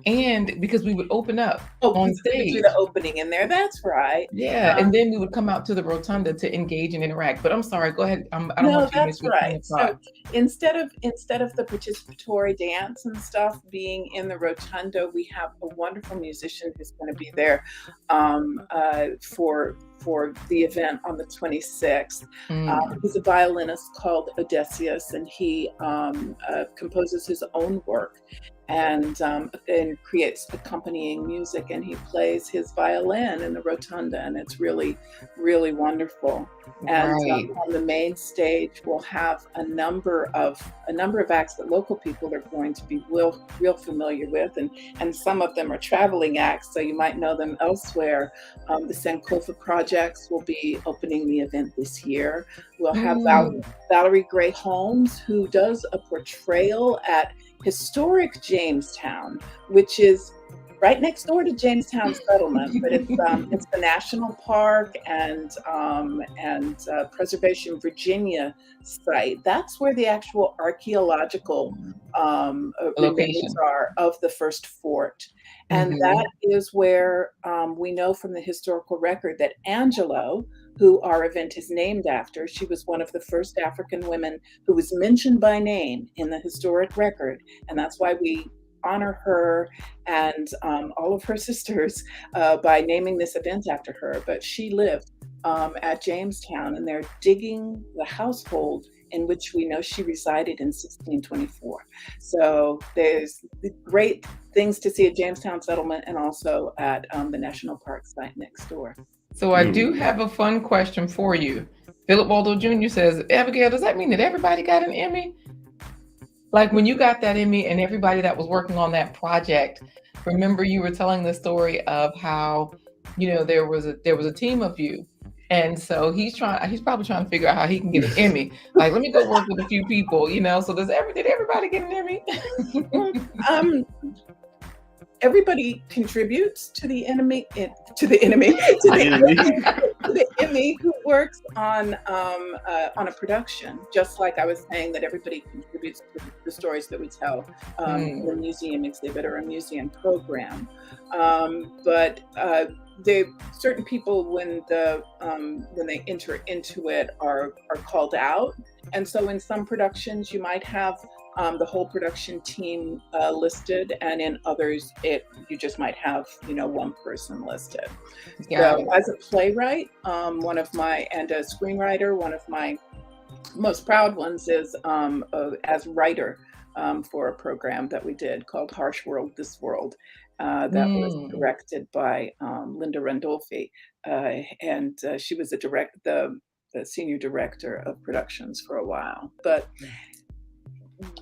And because we would open up on stage. Do the opening in there. That's right. Yeah. And then we would come out to the rotunda to engage and interact. But I'm sorry, go ahead. I don't No, want you to miss that's your right. train of thought. So instead of the participatory dance and stuff being in the rotunda, we have a wonderful musician who's going to be there for the event on the 26th. He's a violinist called Odysseus, and he composes his own work and creates accompanying music, and he plays his violin in the rotunda, and it's really, really wonderful. And on the main stage, we'll have a number of acts that local people are going to be real familiar with, and some of them are traveling acts, so you might know them elsewhere. The Sankofa Projects will be opening the event this year. We'll have Valerie Gray Holmes, who does a portrayal at historic Jamestown, which is right next door to Jamestown Settlement, but it's the National Park and Preservation Virginia site. That's where the actual archaeological remains are of the first fort. And that is where we know from the historical record that Angelou, who our event is named after, she was one of the first African women who was mentioned by name in the historic record. And that's why we honor her and all of her sisters by naming this event after her. But she lived at Jamestown, and they're digging the household in which we know she resided in 1624. So there's great things to see at Jamestown Settlement and also at the National Park site next door. So I do have a fun question for you. Philip Waldo Jr. says, Abigail, does that mean that everybody got an Emmy? Like when you got that Emmy and everybody that was working on that project, remember you were telling the story of how, there was a team of you. And so he's probably trying to figure out how he can get an Emmy. Like, let me go work with a few people, So did everybody get an Emmy? Everybody contributes to the Emmy who works on a production, just like I was saying that everybody contributes to the stories that we tell in a museum exhibit or a museum program. But certain people, when they enter into it, are called out, and so in some productions you might have the whole production team listed, and in others you just might have one person listed. So as a playwright, and a screenwriter, one of my most proud ones is as writer for a program that we did called Harsh World, This World, that was directed by Linda Randolfi, and she was the senior director of productions for a while. But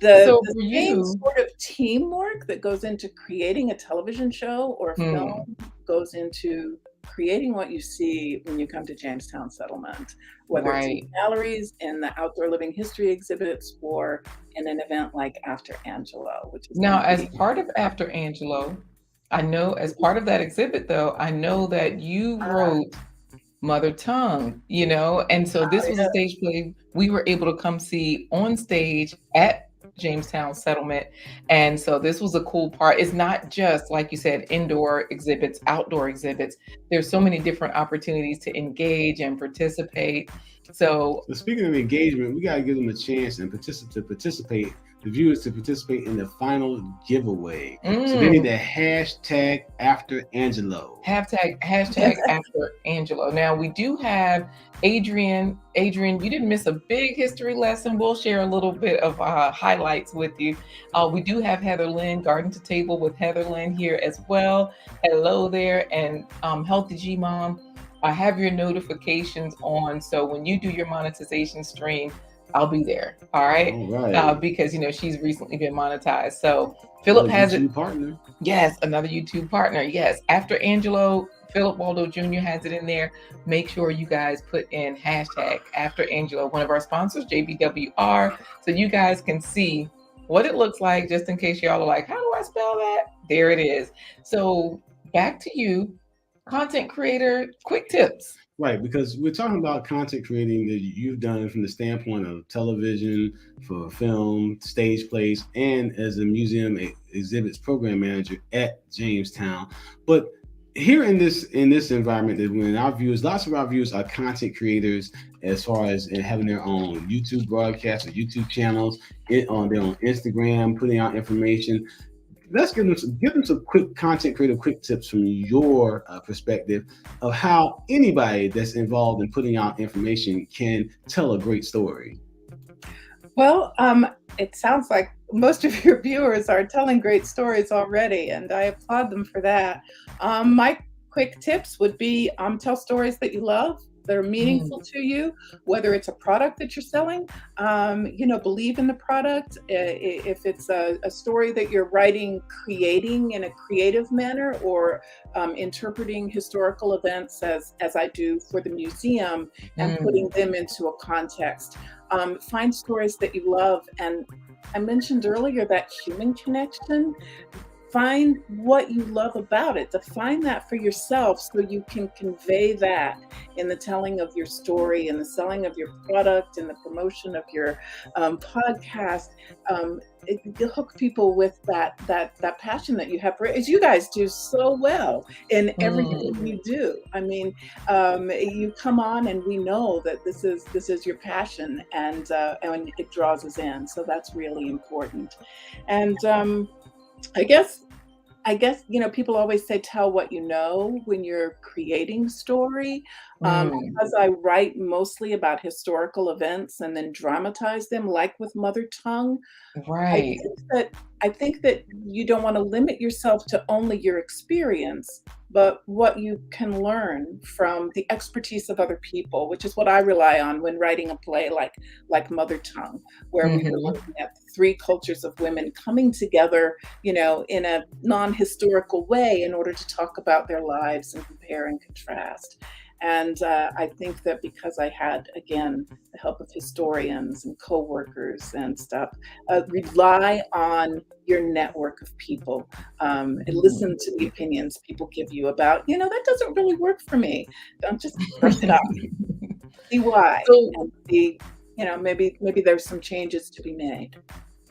the same sort of teamwork that goes into creating a television show or a film goes into creating what you see when you come to Jamestown Settlement, whether it's in galleries, in the outdoor living history exhibits, or in an event like After Angelou, which is now as part of After Angelou. I know as part of that exhibit, though, I know that you wrote Mother Tongue, and so this was a stage play we were able to come see on stage at Jamestown Settlement. And so this was a cool part. It's not just, like you said, indoor exhibits, outdoor exhibits. There's so many different opportunities to engage and participate. So speaking of engagement, we got to give them a chance and participate. The viewers to participate in the final giveaway. So they need the hashtag After Angelou. Hashtag After Angelou. Now we do have Adrian, you didn't miss a big history lesson. We'll share a little bit of highlights with you. We do have Heather Lynn, Garden to Table with Heather Lynn here as well. Hello there. And Healthy G Mom I have your notifications on. So when you do your monetization stream, I'll be there. All right. All right. Because, she's recently been monetized. So Philip has it. Partner. Yes, another YouTube partner. Yes. After Angelo, Philip Waldo Jr. has it in there. Make sure you guys put in hashtag after Angelo, one of our sponsors, JBWR, so you guys can see what it looks like, just in case y'all are like, how do I spell that? There it is. So back to you, content creator, quick tips. Right, because we're talking about content creating that you've done from the standpoint of television, for film, stage plays, and as a museum exhibits program manager at Jamestown. But here in this environment, that when lots of our viewers are content creators, as far as having their own YouTube broadcasts or YouTube channels, on their own Instagram, putting out information. Let's give them some quick content creative quick tips from your perspective of how anybody that's involved in putting out information can tell a great story. Well, it sounds like most of your viewers are telling great stories already, and I applaud them for that. My quick tips would be tell stories that you love, that are meaningful to you, whether it's a product that you're selling, believe in the product. If it's a story that you're creating in a creative manner, or interpreting historical events as I do for the museum and putting them into a context. Find stories that you love. And I mentioned earlier that human connection. Find what you love about it. Define that for yourself so you can convey that in the telling of your story, and the selling of your product, and the promotion of your podcast. You hook people with that passion that you have, as you guys do so well in everything you do. I mean, you come on and we know that this is your passion, and it draws us in. So that's really important. And I guess, people always say, tell what you know when you're creating story. Because I write mostly about historical events and then dramatize them, like with Mother Tongue. Right. I think that you don't want to limit yourself to only your experience, but what you can learn from the expertise of other people, which is what I rely on when writing a play like Mother Tongue, where we were looking at 3 cultures of women coming together, in a non-historical way in order to talk about their lives and compare and contrast. And I think that because I had, again, the help of historians and co-workers and stuff, rely on your network of people, and listen to the opinions people give you about, that doesn't really work for me. Don't just brush it off. See why, and see, maybe there's some changes to be made.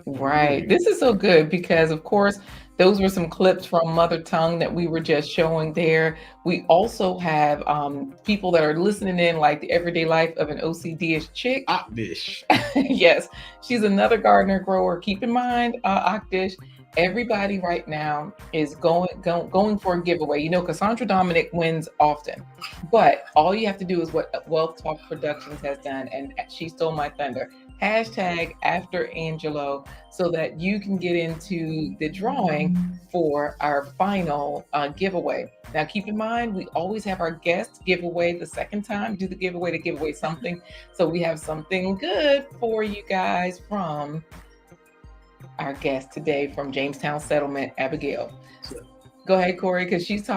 Right. This is so good because, of course, those were some clips from Mother Tongue that we were just showing there. We also have people that are listening in, like the everyday life of an OCD-ish chick. Akdish. Yes, she's another gardener grower. Keep in mind, Akdish, everybody right now is going for a giveaway. Cassandra Dominic wins often, but all you have to do is what Wealth Talk Productions has done, and she stole my thunder. Hashtag after Angelo, so that you can get into the drawing for our final giveaway. Now, keep in mind, we always have our guest giveaway the second time, do the giveaway to give away something. So we have something good for you guys from our guest today from Jamestown Settlement, Abigail. Go ahead, Corey, because she's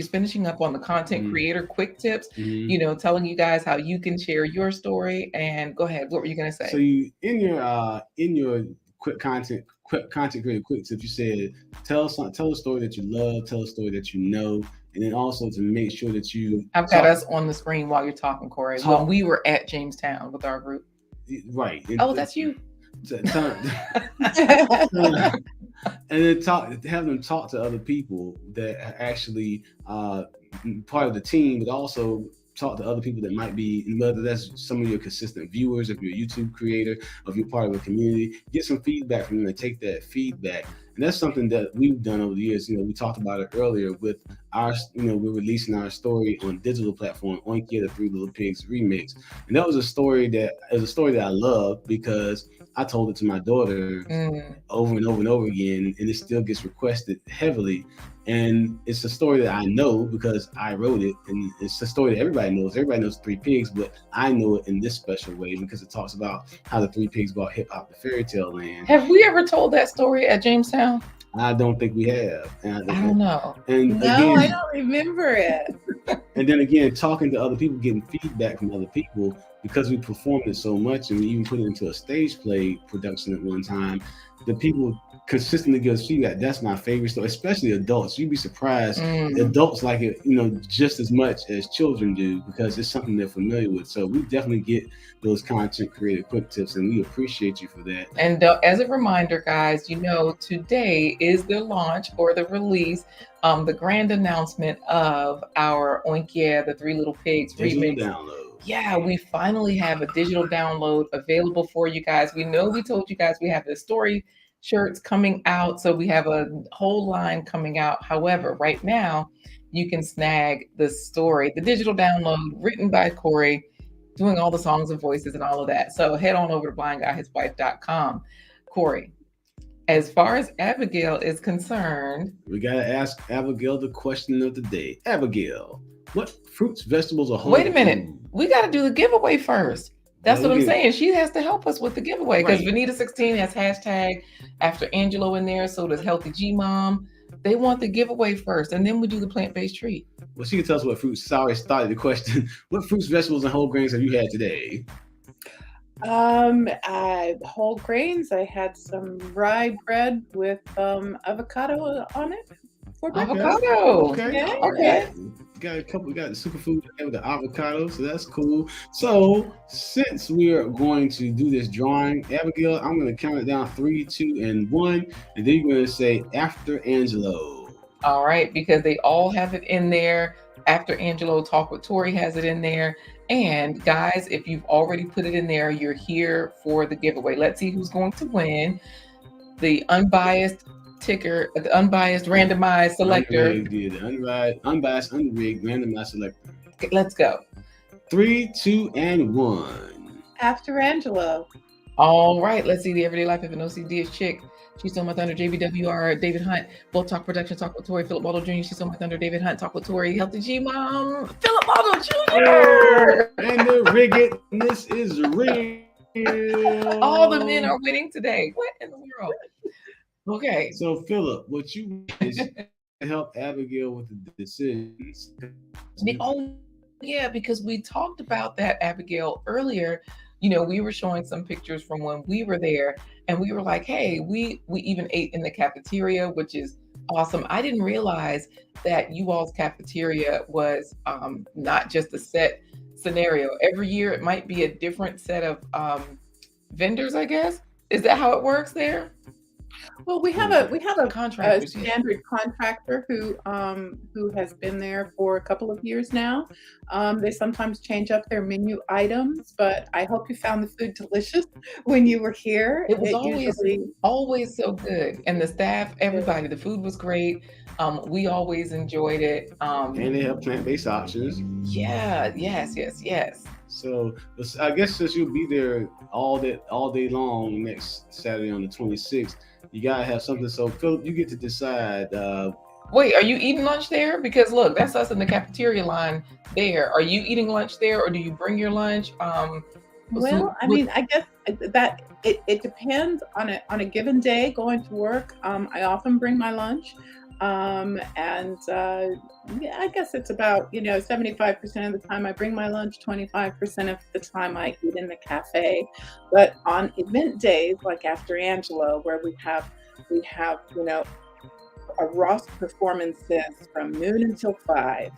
finishing up on the content creator quick tips, telling you guys how you can share your story. And go ahead, what were you going to say? So you, in your quick content creator quick tips, you said, tell a story that you love, tell a story that you know, and then also to make sure that I've got us on the screen while you're talking, Corey. When we were at Jamestown with our group. Right. That's you. And then have them talk to other people that are actually part of the team, but also talk to other people that might be, whether that's some of your consistent viewers, if you're a YouTube creator, or if you're part of a community, get some feedback from them and take that feedback And that's something that we've done over the years. You know, we talked about it earlier with our, you know, we're releasing our story on digital platform, Oinkia, the Three Little Pigs remix. And that was a story that I love because I told it to my daughter over and over and over again, and it still gets requested heavily. And it's a story that I know because I wrote it, and it's a story that everybody knows. Everybody knows Three Pigs, but I know it in this special way because it talks about how the Three Pigs brought hip hop to fairy tale land. Have we ever told that story at Jamestown? I don't think we have. I don't know. And No, again, I don't remember it. and then again, talking to other people, getting feedback from other people, because we performed it so much and we even put it into a stage play production at one time, the people consistently give us feedback. That's my favorite story, especially adults. You'd be surprised. Adults like it, you know, just as much as children do because it's something they're familiar with. So we definitely get those content creator quick tips, and we appreciate you for that. And as a reminder, guys, you know, today is the launch or the release, the grand announcement of our Oinkia, the Three Little Pigs remix. Download. Yeah, we finally have a digital download available for you guys. We know we told you guys we have the story shirts coming out, so we have a whole line coming out. However, right now you can snag the story, the digital download written by Corey, doing all the songs and voices and all of that. So head on over to blindguyhiswife.com. Corey, as far as Abigail is concerned, we gotta ask Abigail the question of the day. Abigail, what fruits, vegetables, or whole wait a minute, food? we got to do the giveaway first. That's what I'm saying. She has to help us with the giveaway because Right. Vanita16 has hashtag after Angelou in there. So does Healthy G Mom. They want the giveaway first, and then we do the plant-based treat. Well, she can tell us what fruits. Sorry, started the question. What fruits, vegetables, and whole grains have you had today? Whole grains. I had some rye bread with avocado on it for breakfast. Avocado. Okay. Yeah. Okay. Got a couple. We got the superfood with the avocado, so that's cool. So since we are going to do this drawing, Abigail, I'm going to count it down 3, 2, and 1, and then you're going to say after Angelo. All right, because they all have it in there. After Angelou Talk with Tori has it in there. And guys, if you've already put it in there, you're here for the giveaway. Let's see who's going to win. The unbiased ticker, the unbiased randomized selector. Unbiased, unrigged, randomized selector. Okay, let's go. 3, 2, and 1. After Angelo. All right, let's see the everyday life of an OCD is chick. She Stole My Thunder, JBWR, David Hunt, Both Talk Production, Talk with Tori, Philip Waldo Jr., She Stole My Thunder, David Hunt, Talk with Tori, Healthy G Mom, Philip Waldo Jr. And the riggedness is real. All the men are winning today. What in the world? Okay. So, Philip, what you is help Abigail with the decisions. Oh, yeah, because we talked about that, Abigail, earlier. You know, we were showing some pictures from when we were there, and we were like, hey, we even ate in the cafeteria, which is awesome. I didn't realize that you all's cafeteria was not just a set scenario. Every year it might be a different set of vendors, I guess. Is that how it works there? Well, we have a Contractors, yeah. standard contractor who has been there for a couple of years now. They sometimes change up their menu items, but I hope you found the food delicious when you were here. It was always so good, and the staff, everybody, the food was great. We always enjoyed it. And they have plant-based options. Yeah, yes. So I guess since you'll be there all day long next Saturday on the 26th, you gotta have something. So Philip, you get to decide. Wait, are you eating lunch there? Because look, that's us in the cafeteria line there. Are you eating lunch there, or do you bring your lunch? Well, I mean, I guess that it depends on a given day going to work. I often bring my lunch. Yeah, I guess it's about, 75% of the time I bring my lunch, 25% of the time I eat in the cafe. But on event days, like after Angelo, where we have, a roster performances from noon until 5,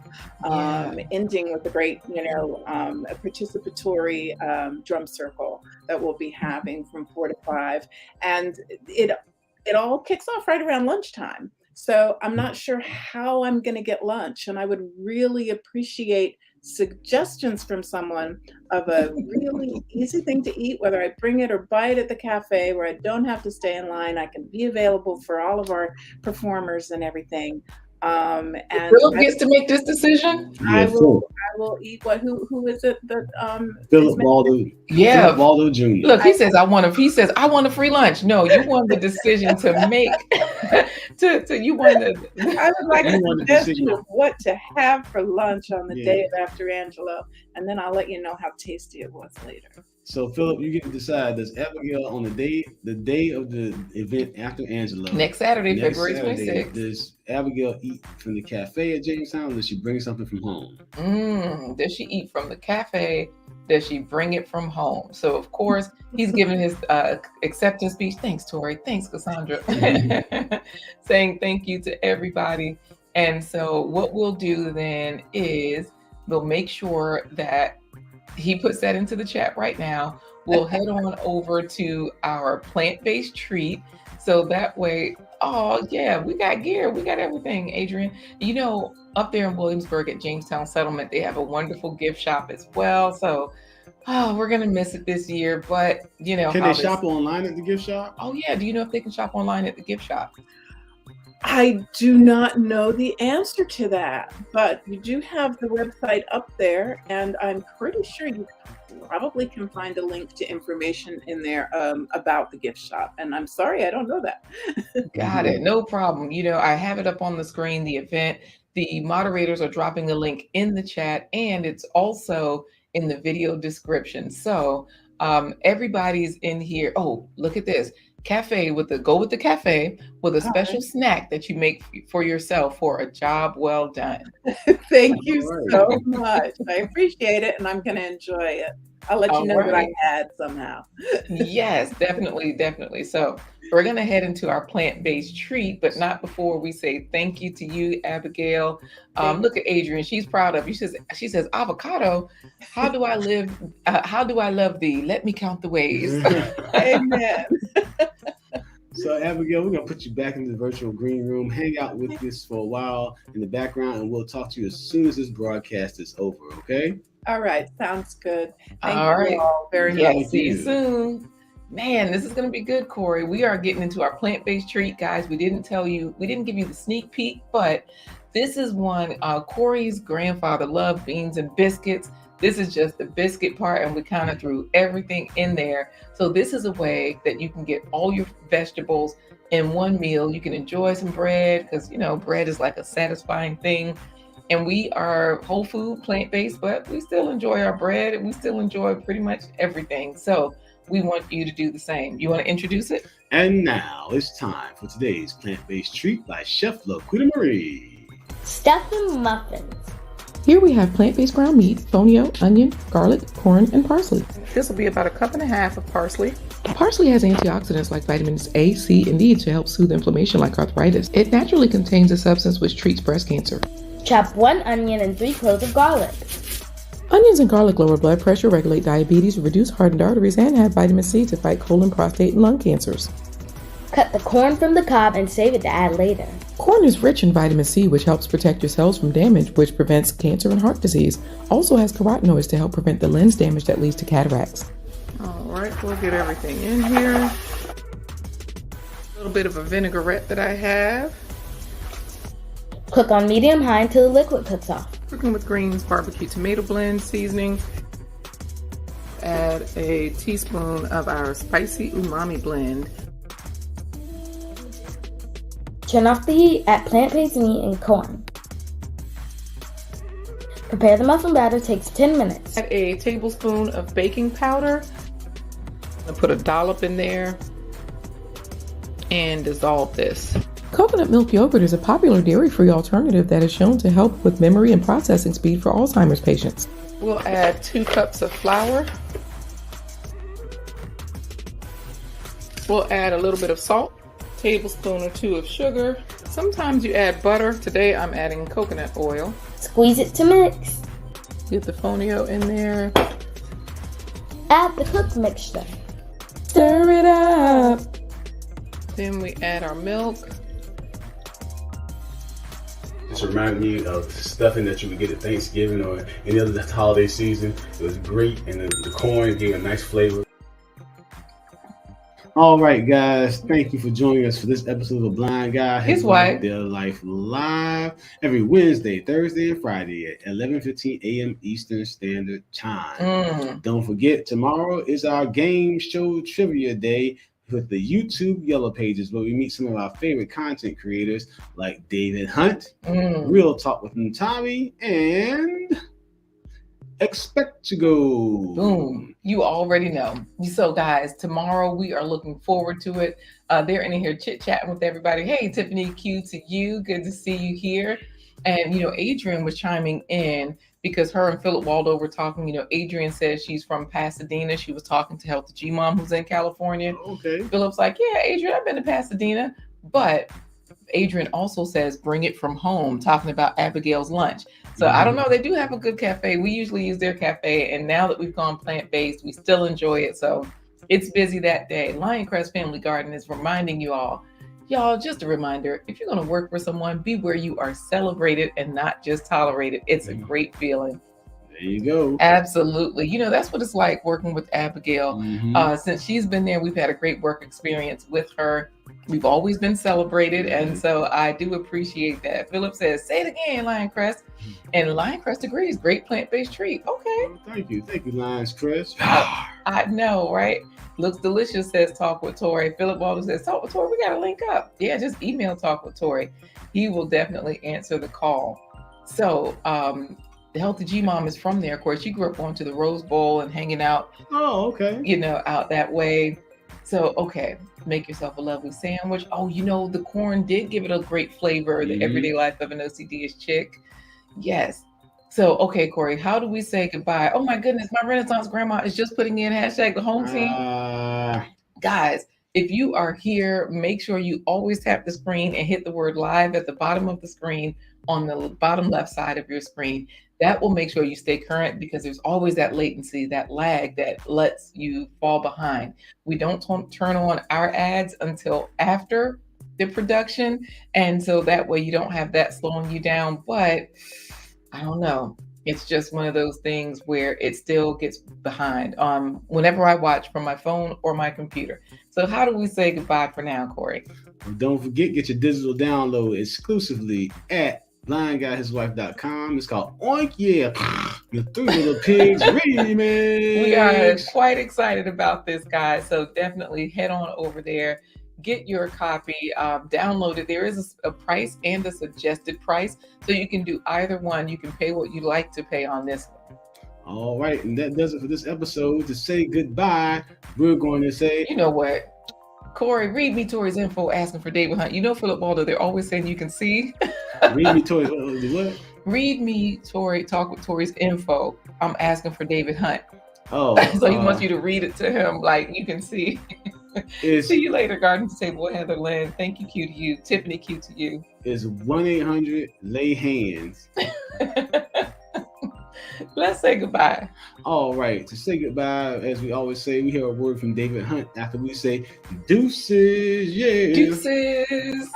ending with a great, a participatory drum circle that we'll be having from 4 to 5. And it all kicks off right around lunchtime. So I'm not sure how I'm going to get lunch, and I would really appreciate suggestions from someone of a really easy thing to eat, whether I bring it or buy it at the cafe where I don't have to stay in line. I can be available for all of our performers and everything. And Philip gets to make this decision. I will eat what? Who is it that Philip Waldo? Yeah, Philip Waldo Jr. Look, he says I want a free lunch. No, you want the decision to make. You want the. I would like a suggestion of what to have for lunch on the day of After Angelo, and then I'll let you know how tasty it was later. So Philip, you get to decide. Does Abigail on the day of the event after Angelo, next Saturday, February 26th, does Abigail eat from the cafe at Jamestown, or does she bring something from home? Does she eat from the cafe? Does she bring it from home? So of course he's giving his acceptance speech. Thanks, Tori. Thanks, Cassandra. Saying thank you to everybody. And so what we'll do then is we'll make sure that he puts that into the chat right now. We'll head on over to our plant-based treat. So that way, oh yeah, we got gear, we got everything, Adrian. You know, up there in Williamsburg at Jamestown Settlement, they have a wonderful gift shop as well. So, we're gonna miss it this year, but you know. Can they shop online at the gift shop? Oh yeah, do you know if they can shop online at the gift shop? I do not know the answer to that, but you do have the website up there, and I'm pretty sure you probably can find a link to information in there about the gift shop. And I'm sorry, I don't know that. Got it, no problem. You know, I have it up on the screen, the event. The moderators are dropping the link in the chat, and it's also in the video description. So everybody's in here. Oh, look at this. Cafe with the cafe with a special snack that you make for yourself for a job well done. Thank you so much. I appreciate it, and I'm going to enjoy it. I'll let you know what I had somehow. Yes, definitely. So we're going to head into our plant-based treat, but not before we say thank you to you, Abigail. Look at Adrian. She's proud of you. She says, avocado, how do I live? How do I love thee? Let me count the ways. Amen. So Abigail, we're going to put you back in the virtual green room, hang out with us for a while in the background, and we'll talk to you as soon as this broadcast is over, okay? All right, sounds good. Thank you right. all very much. Yeah, see you soon. Man, this is going to be good, Corey. We are getting into our plant-based treat, guys. We didn't give you the sneak peek, but this is one. Corey's grandfather loved beans and biscuits. This is just the biscuit part, and we kind of threw everything in there. So this is a way that you can get all your vegetables in one meal. You can enjoy some bread because, you know, bread is like a satisfying thing. And we are whole food, plant-based, but we still enjoy our bread and we still enjoy pretty much everything. So we want you to do the same. You want to introduce it? And now it's time for today's plant-based treat by Chef Laquita Marie. Stuffing muffins. Here we have plant-based ground meat, fonio, onion, garlic, corn, and parsley. This will be about 1.5 cups of parsley. Parsley has antioxidants like vitamins A, C, and D to help soothe inflammation like arthritis. It naturally contains a substance which treats breast cancer. Chop 1 onion and 3 cloves of garlic. Onions and garlic lower blood pressure, regulate diabetes, reduce hardened arteries, and have vitamin C to fight colon, prostate, and lung cancers. Cut the corn from the cob and save it to add later. Corn is rich in vitamin C, which helps protect your cells from damage, which prevents cancer and heart disease. Also has carotenoids to help prevent the lens damage that leads to cataracts. All right, we'll get everything in here. A little bit of a vinaigrette that I have. Cook on medium-high until the liquid cooks off. Cooking with Greens barbecue tomato blend seasoning. Add a teaspoon of our spicy umami blend. Turn off the heat, add plant-based meat and corn. Prepare the muffin batter, takes 10 minutes. Add a tablespoon of baking powder. I'm gonna put a dollop in there and dissolve this. Coconut milk yogurt is a popular dairy-free alternative that is shown to help with memory and processing speed for Alzheimer's patients. We'll add 2 cups of flour. We'll add a little bit of salt, tablespoon or 2 of sugar. Sometimes you add butter. Today I'm adding coconut oil. Squeeze it to mix. Get the fonio in there. Add the cooked mixture. Stir it up. Then we add our milk. This reminded me of stuffing that you would get at Thanksgiving or any other holiday season. It was great, and the corn gave a nice flavor. All right, guys. Thank you for joining us for this episode of A Blind Guy, His Wife, Their Life Live, every Wednesday, Thursday, and Friday at 11:15 a.m. Eastern Standard Time. Don't forget, tomorrow is our game show trivia day with the YouTube Yellow Pages, where we meet some of our favorite content creators like David Hunt, Real Talk with Tommy, and Expect to Go. Boom. You already know. So guys, tomorrow we are looking forward to it. They're in here chit-chatting with everybody. Hey, Tiffany Q to you. Good to see you here. And, Adrian was chiming in because her and Philip Waldo were talking. Adrian says she's from Pasadena. She was talking to Healthy G Mom, who's in California. Okay. Philip's like, yeah, Adrian, I've been to Pasadena. But Adrian also says, bring it from home, talking about Abigail's lunch. So I don't know. They do have a good cafe. We usually use their cafe. And now that we've gone plant-based, we still enjoy it. So it's busy that day. Lioncrest Family Garden is reminding you all, y'all, just a reminder, if you're going to work for someone, be where you are celebrated and not just tolerated. It's a great feeling. There you go. Absolutely. That's what it's like working with Abigail. Since she's been there, we've had a great work experience with her. We've always been celebrated. And so I do appreciate that. Philip says, say it again, Lioncrest. And Lioncrest agrees. Great plant-based treat. Okay. Oh, thank you. Thank you, Lioncrest. I know, right? Looks delicious, says Talk with Tori. Philip Waldo says, Talk with Tori, we got to link up. Yeah, just email Talk with Tori. He will definitely answer the call. So, the Healthy G Mom is from there. Of course, she grew up going to the Rose Bowl and hanging out. Oh, okay. Out that way. So, okay, make yourself a lovely sandwich. Oh, the corn did give it a great flavor. The everyday life of an OCD-ish chick. Yes. So, okay, Corey, how do we say goodbye? Oh my goodness, my Renaissance grandma is just putting in # the home team. Guys, if you are here, make sure you always tap the screen and hit the word live at the bottom of the screen on the bottom left side of your screen. That will make sure you stay current because there's always that latency, that lag that lets you fall behind. We don't turn on our ads until after the production. And so that way you don't have that slowing you down. But I don't know. It's just one of those things where it still gets behind whenever I watch from my phone or my computer. So how do we say goodbye for now, Corey? Don't forget, get your digital download exclusively at blindguyhiswife.com. It's called Oink Yeah, the Three Little Pigs remix. We are quite excited about this, guys. So definitely head on over there. Get your copy, download it. There is a price and a suggested price. So you can do either one. You can pay what you like to pay on this one. All right. And that does it for this episode. To say goodbye, we're going to say, you know what? Corey, read me Tori's info asking for David Hunt. Philip Waldo, they're always saying you can see. Read me Tori's what? Read me Talk with Tori's info. I'm asking for David Hunt. Oh. So he wants you to read it to him like you can see. See you later, Garden Table Heather Lynn. Thank you, Q to you. Tiffany, Q to you. It's 1-800-LAY-HANDS. Let's say goodbye. All right. To say goodbye, as we always say, we hear a word from David Hunt after we say deuces. Yeah. Deuces.